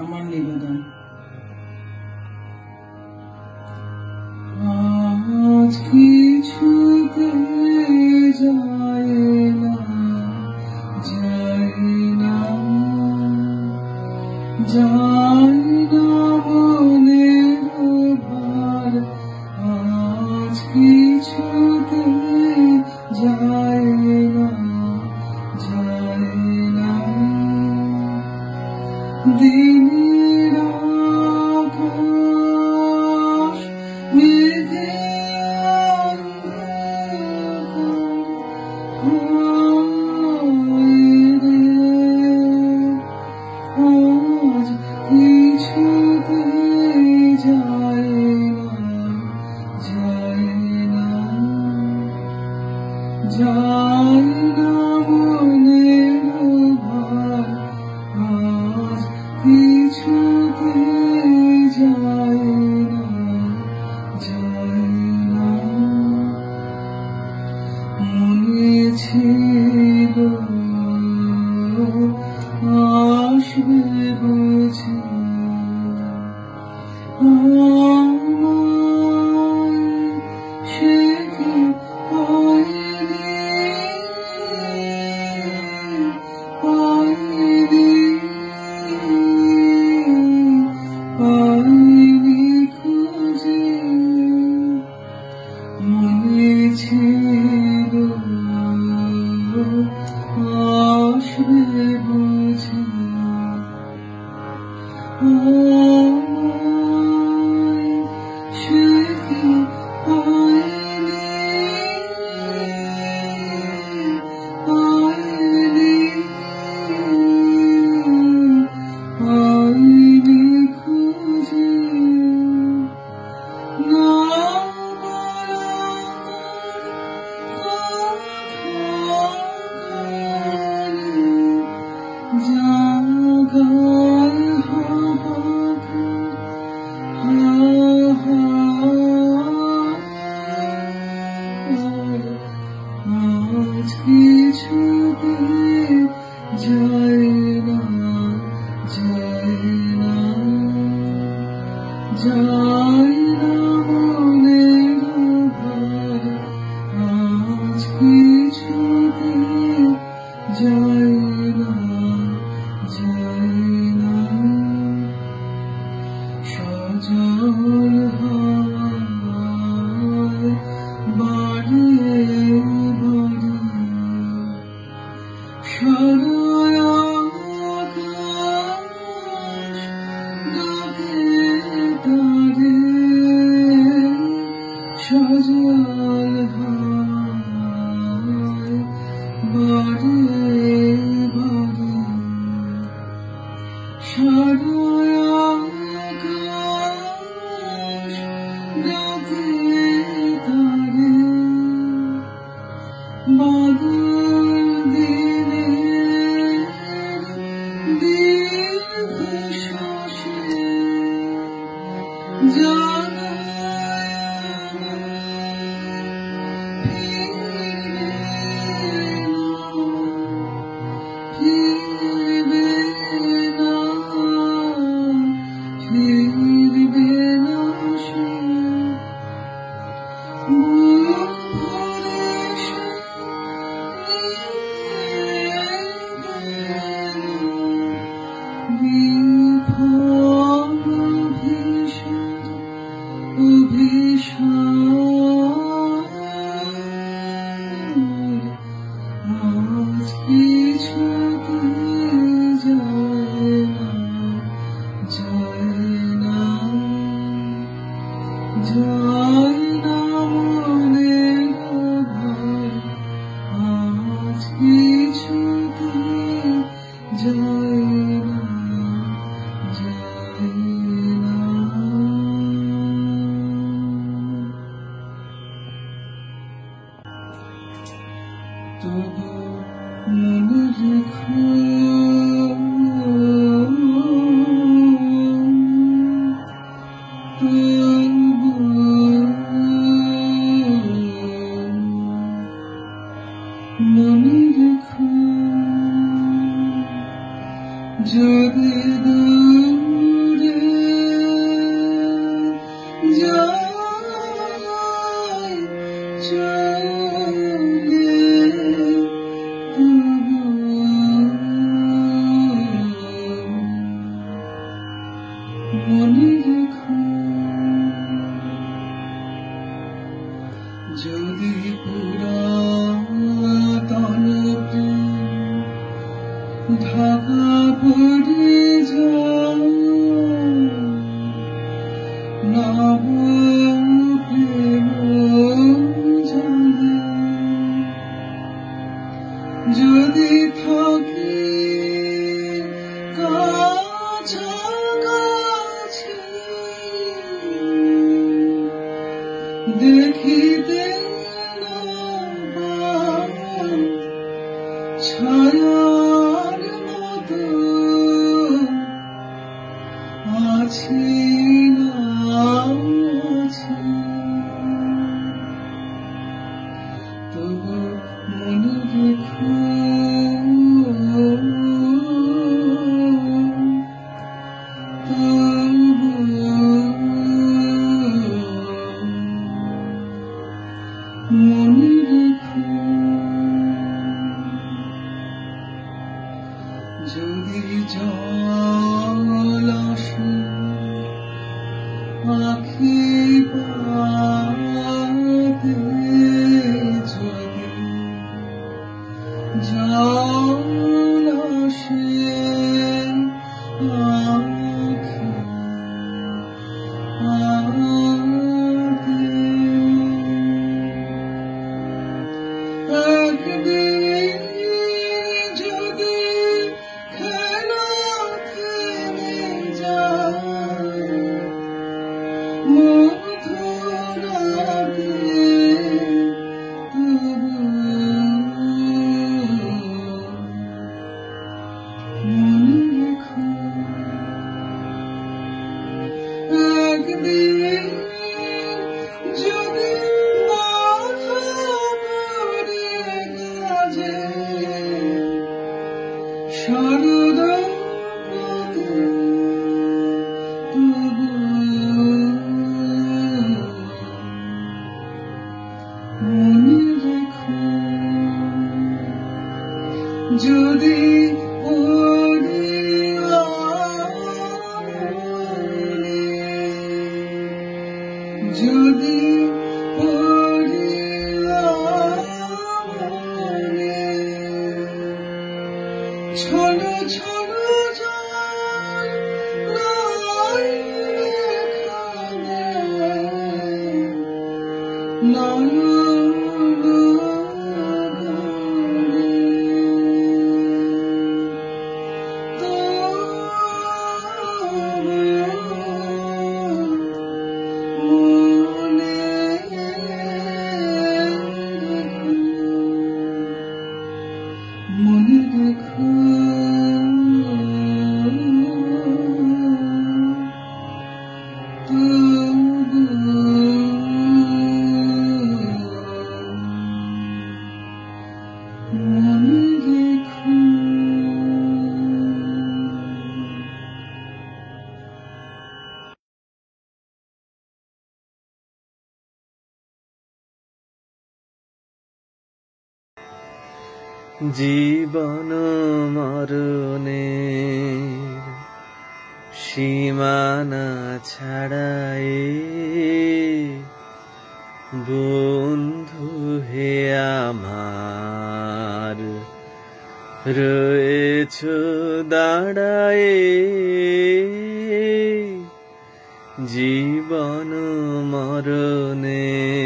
আমার নিবেদন। আজ কিছুতে যায় না, যায় না, যায় না মনের ভার, আজ কিছুতে যায় না, যায় না। দিনের আকাশ মেঘে আজ কিছুতে যায় না, যায় না, যায় না মনের ভার, আজ কিছুতে যায় না, যায় না। মনে ছিল আসবে বুঝি, সে কি পাইনি, পাইনি, পাইনি খুঁজে। মনে ছিল আসবে বুঝি, সে কি পাইনি, পাইনি, পাইনি খুঁজে। না জাগায় হাওয়াতে আজ কিছুতে যায় না, যায় না, যায় না মনের ভার, আজ কিছুতে যায় না, যায় না। সজল হাওয়ায় বাড়িয়ে বাড়ি, সারা আকাশ ডাকে তারে, সজল হাওয়ায় বাড়িয়ে বাড়ি, সারা আকাশ ডাকে তারে। বাদল দিনের দীর্ঘশ্বাসে জানায় ফিরবে না, ফিরবে না সে। বুক ভরে সে বিফল অভিসার, অভিসার, আজ কিছুতে যায় না, যায় না, যায় না মনের ভার, আজ কিছুতে যায় না, যায় মনে রেখো যদি পুরাতন প্রেম ঢাকা পড়ে যায় নব প্রেম জানে যদি থাকে কাছাকাছি দেখিতে না পাই ছায়ার মতো আছি না আছি তবু মনে রেখো মনে রেখো যদি জল আসে আখি পাতে যদি জল আসে আখি পাতে একদিন যদি খেলা থেমে যায় মধুরাতে মনে রেখো একদিন যদি মাথা পড়ে গেছে শারদ পথে তবু মনে রেখো যদি পড়ে যদি পড়ে ছড়ো ছড়ো যায় নাই রেখানে নয়ন গানে মনে রেখো মনে রেখো জীবন মরণের সীমানা ছাড়াই বন্ধু হে আমার রয়েছ দাঁড়ায়ে জীবন মরণের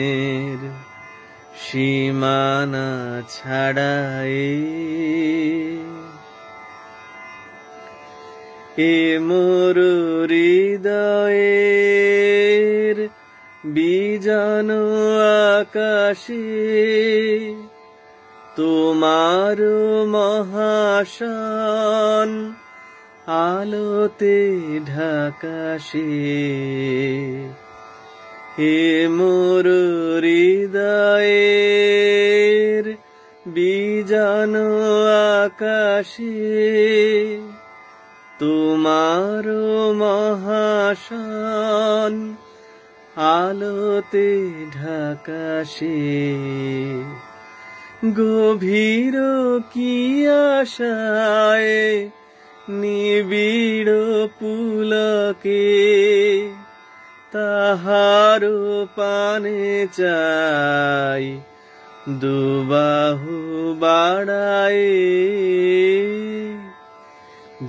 সীমানা ছাড়াই এ মোর হৃদয়ের বিজন আকাশে তোমার মহাশান আলোতে ঢাকাশে হে মোর হৃদয়ের বিজন আকাশে তোমার মহাশান আলোতে ঢাকাশে গভীর কি আশায় নিবিড় পুলকে তাহারো পানে চাই দুবাহু বাড়ায়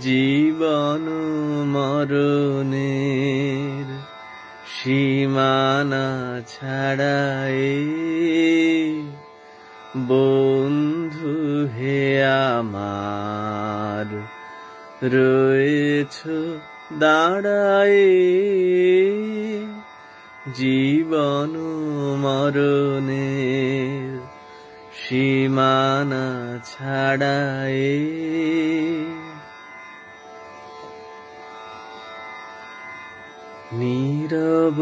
জীবন মরণের সীমানা ছাড়ায় বন্ধু হে আমার রয়েছ দাঁড়ায় জীবন মরণের সীমানা ছাড়ায় নীরব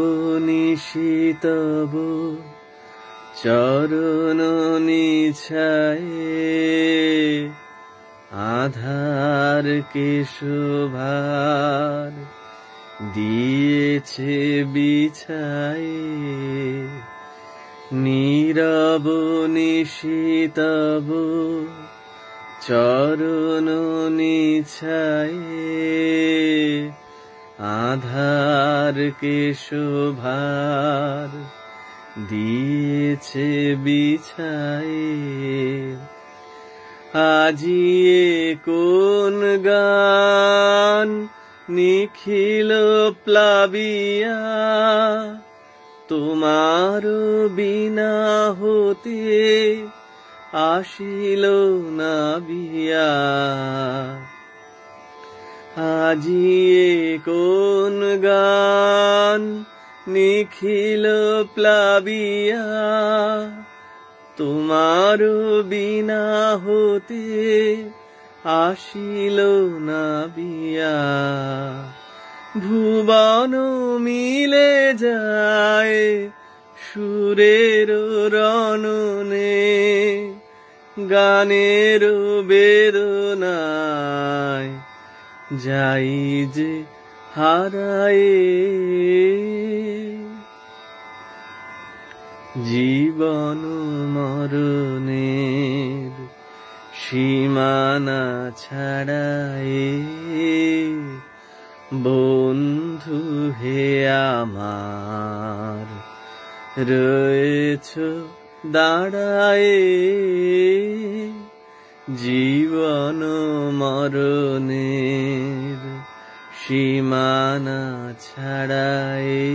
নিশিতব চরণ নিছায়ে আধার কে শোভার দিয়েছে বিছায়ে নীরব নিশিতব চরণ নিছায়ে আধার কে শোভার দিয়েছে বিছায়ে আজিয়ে কোন গান নিখিল প্লাবিয়া তোমার বিনা হতে আসিল না বিয়া আজিয়ে কোন গান নিখিল প্লাবিয়া তোমার বিনা হতে আসিল না বিয়া ভুবন মিলে যায় সুরের রণনে গানের বেদনায় যাই যে হারায়ে জীবন মরণের সীমানা ছাড়ায়ে বন্ধু হে আমার রয়েছ দাঁড়ায়ে জীবন মরণের সীমানা ছাড়ায়ে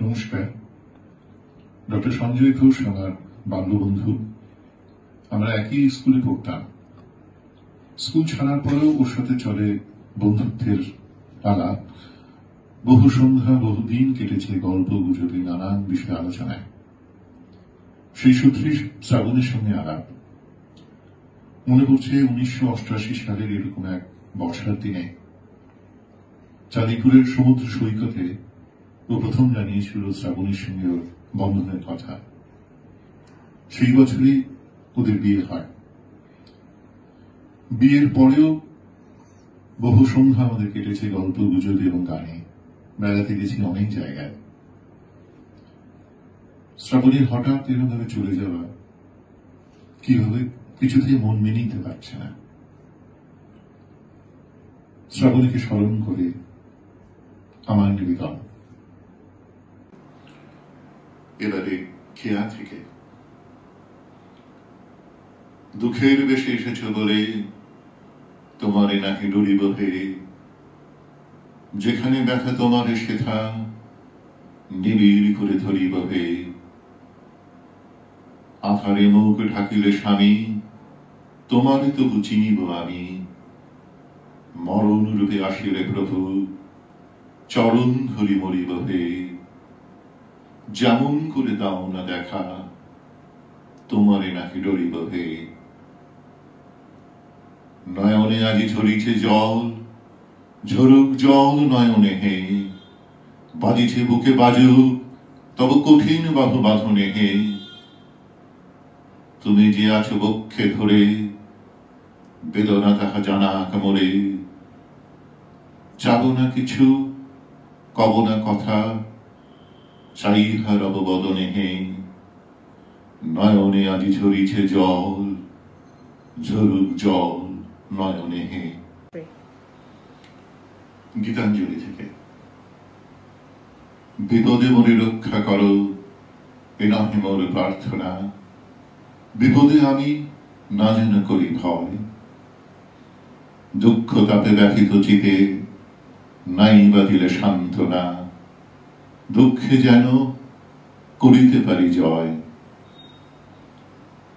নমস্কার। ডক্টর সঞ্জয় ঘোষ আমার বাল্যবন্ধু। আমরা একই স্কুলে পড়তাম। স্কুল ছাড়ার পরেও ওর সাথে চলে বন্ধুত্বের আলাপ। বহু সন্ধ্যা, বহুদিন কেটেছে গল্প গুজবে, নানান বিষয়ে আলোচনায়। সেই সূত্রে শ্রাবণের সঙ্গে আলাপ। মনে পড়ছে 1988 সালের এরকম এক বর্ষার দিনে চাঁদিপুরের সমুদ্র সৈকতে ও প্রথম জানিয়েছিল শ্রাবণীর সঙ্গে ওর বন্ধনের কথা। সেই বছরই ওদের বিয়ে হয়। বিয়ের পরেও বহু সন্ধ্যা আমাদের কেটেছে গল্প গুজব এবং গানে। বেড়াতে গেছি অনেক জায়গায়। শ্রাবণীর হঠাৎ এরকমভাবে চলে যাওয়া কিভাবে কিছুতেই মন মেনে নিতে পারছে না। শ্রাবণীকে স্মরণ করে আমার নিবেদন। এবারে খেয়া থেকে। দুঃখের বেশে এসেছ বলে তোমারে নাকি ডরিব হে, যেখানে ব্যথা তোমারে সেথা নিবিড় করে ধরিব হে। আধারে মুখ ঢাকিলে স্বামী তোমারে তবু চিনিব আমি। মরণ রূপে আসিলে প্রভু চরণ ধরি মরিব হে। যেমন করে দাও না দেখা তোমারে নাকি ডরিব হে। নয়নে আজি ঝরিছে জল, ঝরুক জল নয়নে হে। বাজিছে বুকে বাজুক তব কঠিন বাহু বাঁধনে হে। তুমি যে আছো বক্ষে ধরে বেদনা তাহা জানা কামরে। চাবো না কিছু, কব না কথা, চাইহা রব বদনে হে। নয়নে আজি ঝরিছে জল, ঝরুক জল নয়নে হে। গীতাঞ্জলি থেকে। বিপদে মরে রক্ষা করো, এ নহে মোর প্রার্থনা। বিপদে আমি না যেন করি ভয়। দুঃখ তাতে ব্যথিত চিতে নাই বা দিলে সান্ত্বনা। দুঃখে যেন করিতে পারি জয়।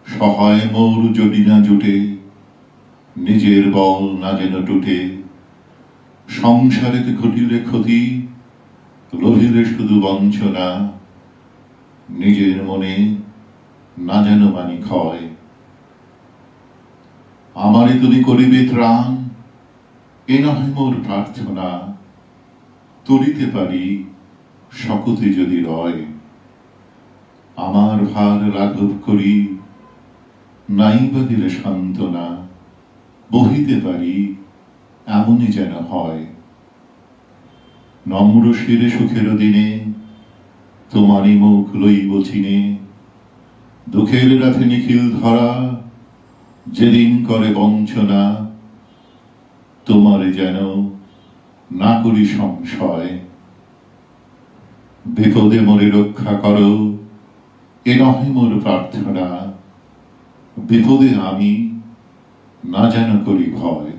সহায় মোর যদি না জুটে, নিজের বল না যেন টুটে। সংসারেতে ঘটিলে ক্ষতি, রহিলে শুধু বঞ্চনা। নিজের মনে না যেন মানি ক্ষয়। আমারে তুমি করিবে ত্রাণ, এ নহে মোর প্রার্থনা। তরিতে পারি শকতি যদি রয়। আমার ভার লাঘব করি, নাই বা দিলে সান্ত্বনা। বহিতে পারি এমনই যেন হয়। নম্র শিরে সুখের দিনে তোমারই মুখ লইব চিনে। দুঃখের রাতে নিখিল ধরা যেদিন করে বঞ্চনা। তোমারে যেন না করি সংশয়। বিপদে মরে রক্ষা করো, এ নহে মোর প্রার্থনা। বিপদে আমি না যেন করি ভয়।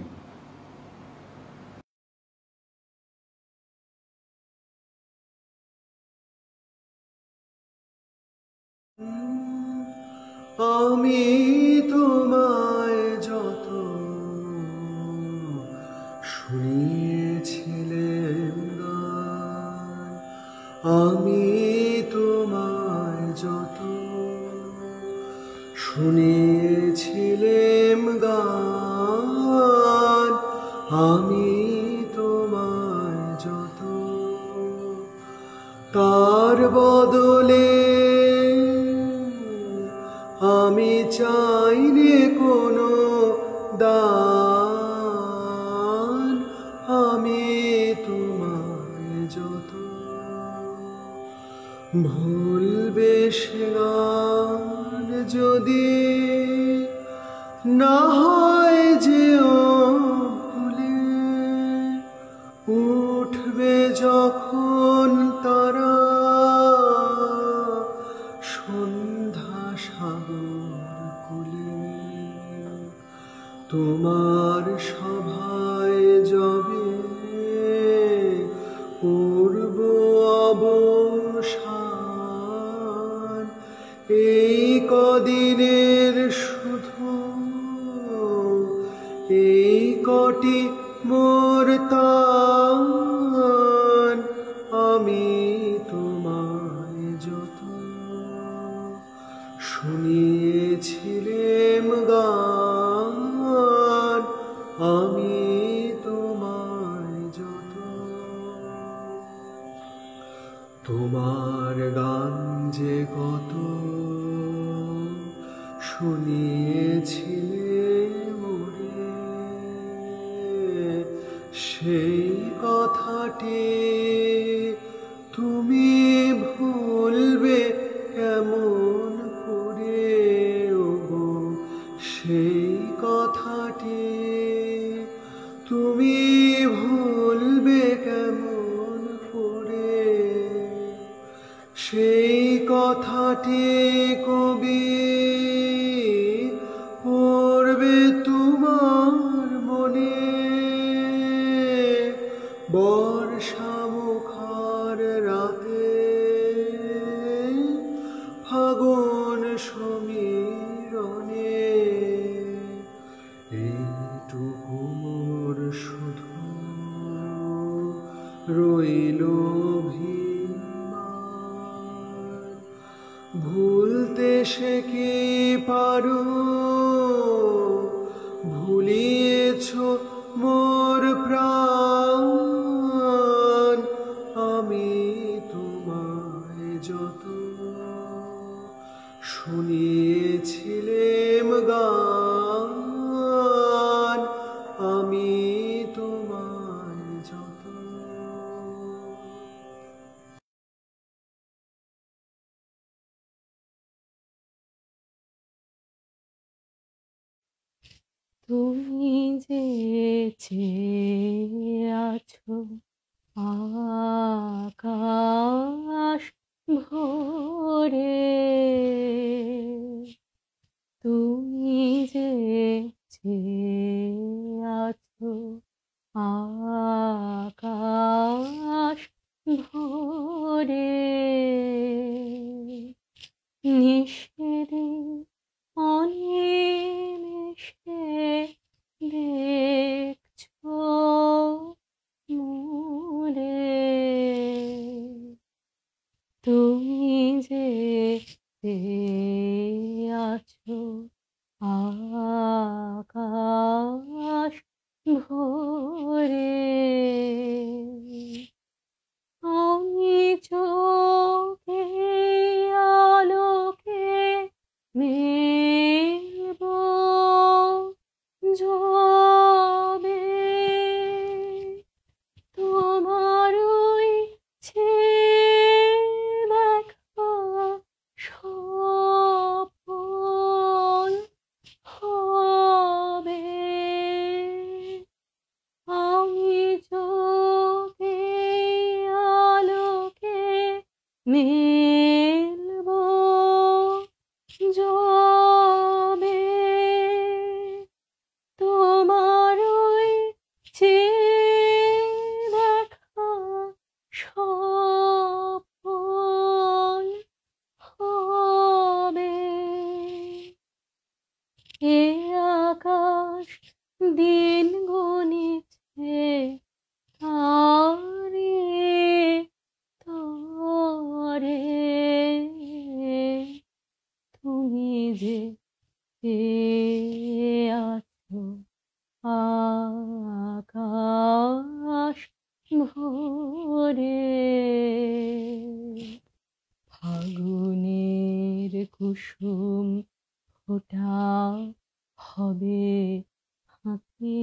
আমি তোমায় যত শুনিয়েছিলেম গান, আমি তোমায় যত শুনিয়েছিলেম গান, আমি তোমায় যত তার বদলে আমি চাইনি কোনো দান। আমি তোমায় যত ভুলবে সে গান যদি না হয় যেও ভুলে। উঠবে যখন তারা সন্ধ্যা সাগর কুলে, তোমার সভায় যবে করব অবসান। কদিনের শুধু এই কটি মোর তান, আমি তোমায় যত শুনিয়েছিলেম গান, আমি তোমায় যত তোমার গান যে কত শুনিয়েছিলে মোরে, সেই কথাটি তুমি ভুলবে কেমন করে ওগো, সেই কথাটি তুমি ভুলবে কেমন করে, সেই কথাটি কবি পড়বে তোমার মনে, বর্ষা মুখর রাতে ফাগুন সমীরণে, এইটুকু মোর শুধু রইল অভিমান, ভুলতে সে কি পারো, ভুলিয়েছ মোর প্রাণ, আমি তোমায় যত শুনিয়েছিলেম গান, আমি তোমায় যত তুমি যে চেয়ে আছো আকাশ ভরে, তুমি যে চেয়ে আছো আকাশ ভরে, নিষেধে অনিমেষে দেখছো মোরে, তুমি যে চেয়ে আছো আকাশ ভরে, আমি চোখে আলোকে মেলব যবে, তোমার ওই চেয়ে দেখা সফল হবে, আমি চোখে আলোকে মেলব যবে, তোমার ওই চেয়ে দেখা সফল হবে, এ আকাশ দিন গুনিছে তারে তরে, তুমি যে চেয়ে আছো আকাশ ভরে, ফাগুনের কুসুম ফোটা হবে হাতে,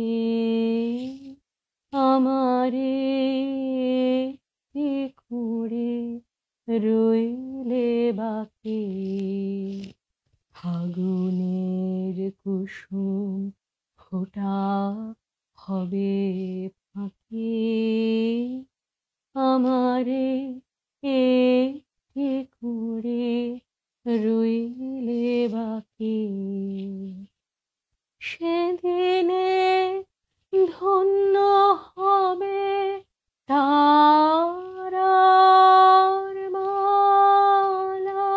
আমারে কুড়ে রইলে বাকি, ফাগুনের কুসুম ফোটা হবে ফাঁকি, আমারে কুড়ে রইলে বাকি, সেদিনে ধন্য হবে তারার মালা,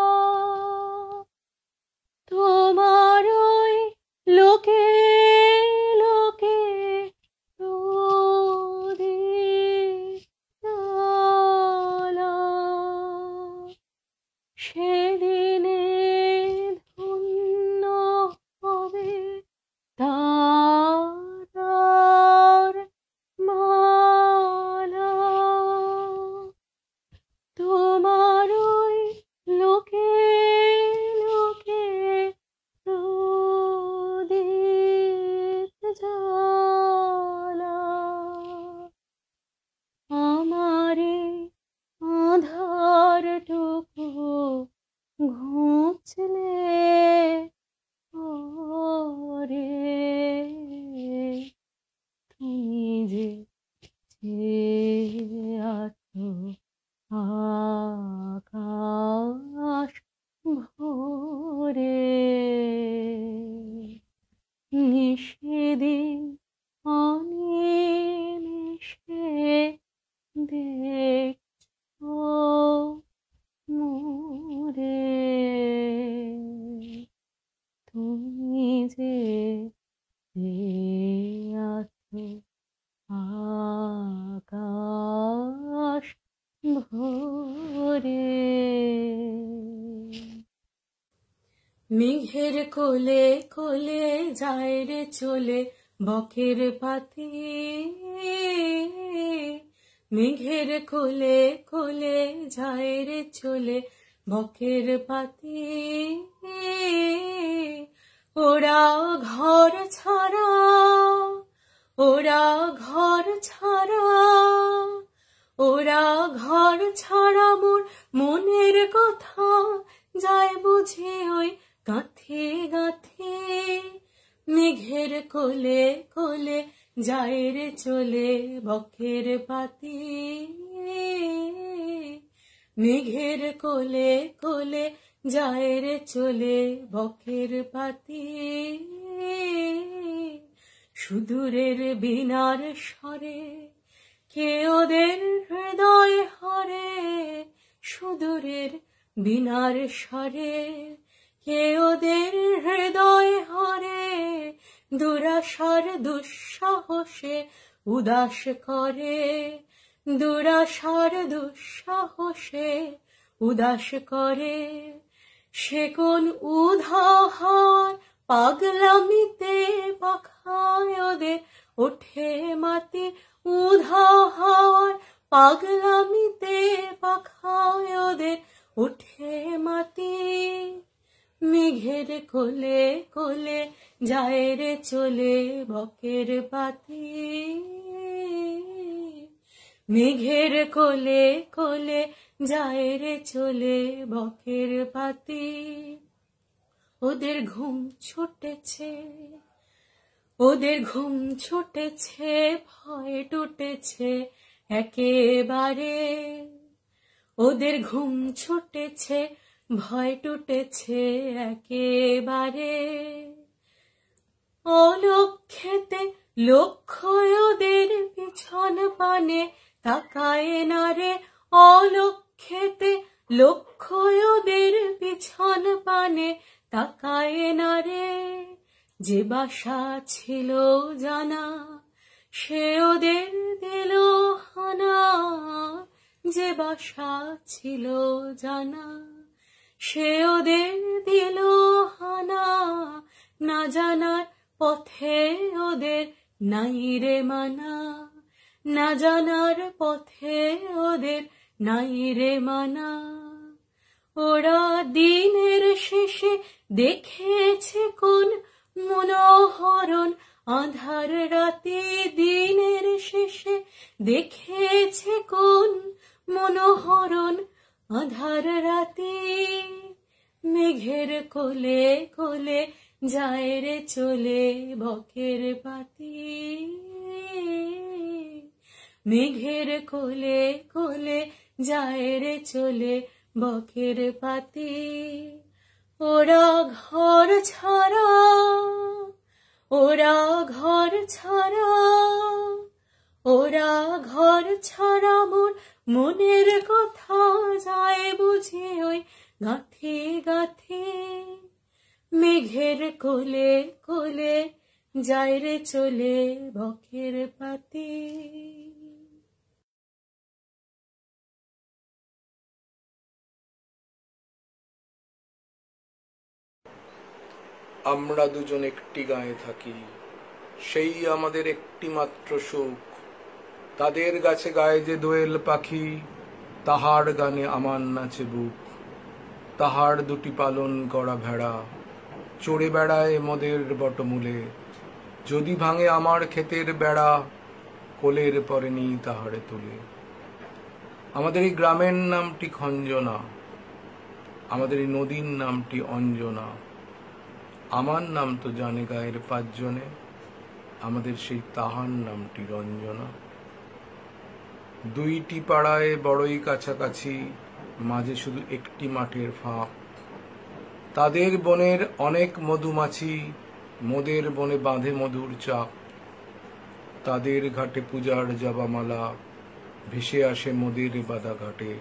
অনিমেষে দেখছো মোরে, তুমি যে আছো আকাশ ভরে। মেঘের কোলে কোলে যায় রে চলে বকের পাতি, মেঘের কোলে কোলে যায় রে চলে বকের পাতি। ওরা ঘর ছাড়া, ওরা ঘর ছাড়া, ওরা ঘর ছাড়া মোর মনের কথা যায় বুঝি ওই গাঁথে গাঁথে। মেঘের কোলে কোলে যায় রে চলে বকের পাতি, মেঘের কোলে কোলে যায় রে চলে বকের পাতি। সুদূরের বিনার স্বরে কে ওদের হৃদয় হরে, সুদূরের বিনার স্বরে কে ওদের হৃদয় হরে। দুরাশার দুঃসাহসে উদাস করে, দুরাশার দুঃসাহসে উদাস করে। সে কোন উদাহার পাগলামিতে পাখায় ওদের ওঠে মাতি, উদাহার পাগলামিতে পাখায় ওদের ওঠে মাতি। মেঘের কোলে কোলে যায় রে চলে বকের পাতি, মেঘের কোলে কোলে যায় রে চলে বকের পাতি। ওদের ঘুম ছুটেছে, ওদের ঘুম ছুটেছে, ভয় টুটেছে একেবারে। ওদের ঘুম ছুটেছে, ভয় টুটেছে একেবারে। অলক্ষেতে লক্ষ্য ওদের পিছন পানে তাকায় না রে, অলক্ষেতে লক্ষ্য ওদের পিছন পানে তাকায় না রে। যে বাসা ছিল জানা সে ওদের দিল হানা, যে বাসা ছিল জানা সে ওদের দিল হানা। না জানার পথে ওদের নাই রে মানা, না জানার পথে ওদের নাই রে মানা। ওরা দিনের শেষে দেখেছে কোন মনোহরণ আধার রাতে, দিনের শেষে দেখেছে কোন মনোহরণ আধার রাতে। মেঘের কোলে কোলে যায় রে চলে বকের পাতি, মেঘের কোলে কোলে যায় রে চলে বকের পাতি। ওরা ঘর ছাড়া, ওরা ঘর ছাড়া, ওরা ঘর ছাড়া মোর মনের কথা যায় বুঝি ওই গাঁথে গাঁথে। মেঘের কোলে কোলে যায় রে চলে বকের পাতি। আমরা দুজন একটি গায়ে থাকি, সেই আমাদের একটি মাত্র সুখ। তাদের গাছে গায়ে যে দোয়েল পাখি, তাহার গানে আমার নাচে বুক। তাহার দুটি পালন করা ভেড়া চড়ে বেড়ায় মোদের বটমূলে। যদি ভাঙে আমার ক্ষেতের বেড়া, কোলের পরে নি তাহারে তুলে। আমাদের এই গ্রামের নামটি খঞ্জনা, আমাদের এই নদীর নামটি অঞ্জনা। আমার নাম তো জানে গায়ের পাঁচজনে, আমাদের সেই তাহার নামটি রঞ্জনা। দুইটি পাড়ায় বড়ই কাছাকাছি, মাঝে শুধু একটি মাঠের ফাঁক। তাদের বনের অনেক মধুমাছি, মোদের বনে বাঁধে মধুর চাক। তাদের ঘাটে পূজার জবামালা ভেসে আসে মোদের বাদা ঘাটে।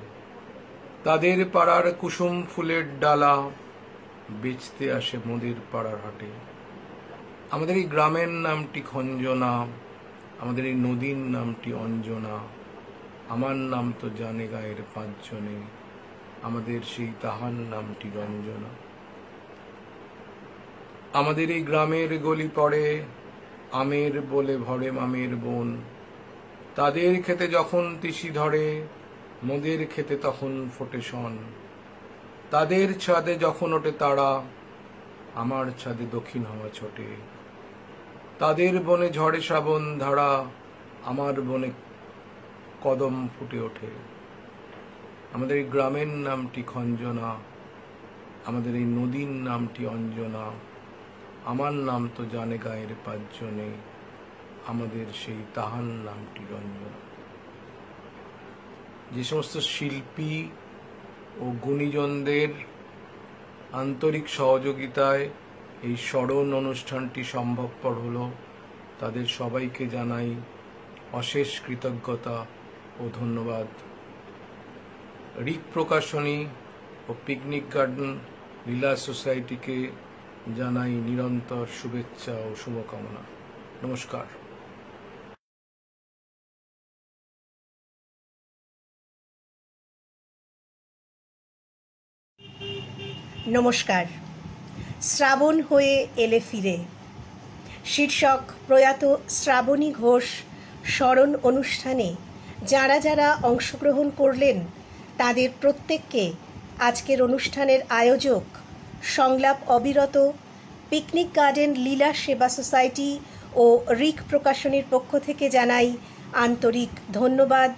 তাদের পাড়ার কুসুম ফুলের ডালা বেচতে আসে মোদের পাড়ার হাটে। আমাদের এই গ্রামের নামটি খঞ্জনা, আমাদের এই নদীর নামটি অঞ্জনা। আমার নাম তো জানে গায়ের পাঁচজনে, আমাদের সেই তাহার নামটি রঞ্জনা। আমাদের এই গ্রামের গলি পড়ে আমের বলে ভরে মামের বোন। তাদের খেতে যখন তিসি ধরে, মোদের খেতে তখন ফোটে শন। তাদের ছাদে যখন ওঠে তারা, আমার ছাদে দক্ষিণ হাওয়া ছোটে। তাদের বনে ঝড়ে শ্রাবণ ধারা, আমার বনে কদম ফুটে ওঠে। আমাদের এই গ্রামের নামটি খঞ্জনা, আমাদের এই নদীর নামটি অঞ্জনা। আমার নাম তো জানে গায়ের পাঁচজনে, আমাদের সেই তাহার নামটি রঞ্জনা। যে সমস্ত শিল্পী ও গুণীজনদের আন্তরিক সহযোগিতায় এই স্মরণ অনুষ্ঠানটি সম্ভবপর হলো, তাদের সবাইকে জানাই অশেষ কৃতজ্ঞতা ও ধন্যবাদ। রিক প্রকাশনী ও পিকনিক গার্ডেন লীলা সোসাইটিকে জানাই নিরন্তর শুভেচ্ছা ও শুভকামনা। নমস্কার। নমস্কার। শ্রাবণ হয়ে এলে ফিরে শীর্ষক প্রয়াত শ্রাবণী ঘোষ স্মরণ অনুষ্ঠানে যারা যারা অংশগ্রহণ করলেন তাদের প্রত্যেককে আজকের অনুষ্ঠানের আয়োজক সংলাপ অবিরত, পিকনিক গার্ডেন লীলা সেবা সোসাইটি ও রিক প্রকাশনীর পক্ষ থেকে জানাই আন্তরিক ধন্যবাদ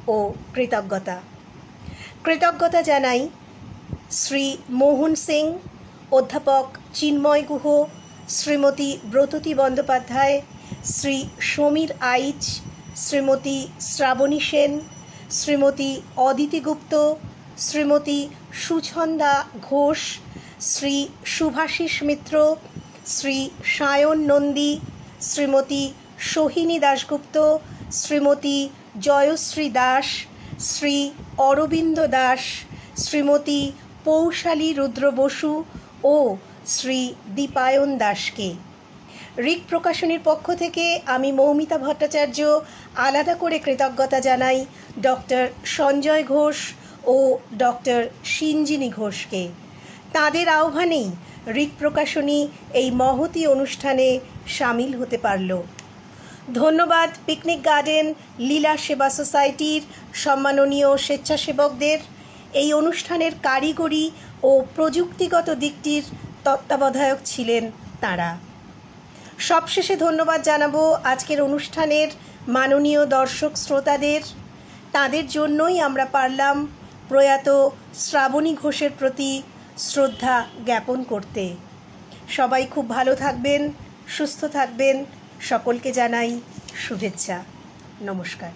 ও কৃতজ্ঞতা জানাই শ্রী মোহন সিং, অধ্যাপক চিন্ময় গুহ, শ্রীমতী ব্রততী বন্দ্যোপাধ্যায়, শ্রী সমীর আইচ, শ্রীমতী শ্রাবণী সেন, শ্রীমতী অদিতি গুপ্ত, শ্রীমতী সুছন্দা ঘোষ, শ্রী শুভাশিস মিত্র, শ্রী সায়ন নন্দী, শ্রীমতী সোহিনী দাশগুপ্ত, শ্রীমতী জয়শ্রী দাস, শ্রী অরবিন্দ দাস, শ্রীমতী পৌশালী রুদ্র বসু ও শ্রী দীপায়ন দাসকে। রিক প্রকাশনীর পক্ষ থেকে আমি মৌমিতা ভট্টাচার্য আলাদা করে কৃতজ্ঞতা জানাই ডক্টর সঞ্জয় ঘোষ ও ডক্টর সিঞ্জিনী ঘোষকে। তাদের আহ্বানেই রিক প্রকাশনী এই মহতী অনুষ্ঠানে সামিল হতে পারল। ধন্যবাদ পিকনিক গার্ডেন লীলা সেবা সোসাইটির সম্মাননীয় স্বেচ্ছাসেবকদের। এই অনুষ্ঠানের কারিগরি ও প্রযুক্তিগত দিকটির তত্ত্বাবধায়ক ছিলেন তাঁরা। সবশেষে ধন্যবাদ জানাবো আজকের অনুষ্ঠানের মাননীয় দর্শক শ্রোতাদের। তাদের জন্যই আমরা পারলাম প্রয়াত শ্রাবণী ঘোষের প্রতি শ্রদ্ধা জ্ঞাপন করতে। সবাই খুব ভালো থাকবেন, সুস্থ থাকবেন। সকলকে জানাই শুভেচ্ছা। নমস্কার।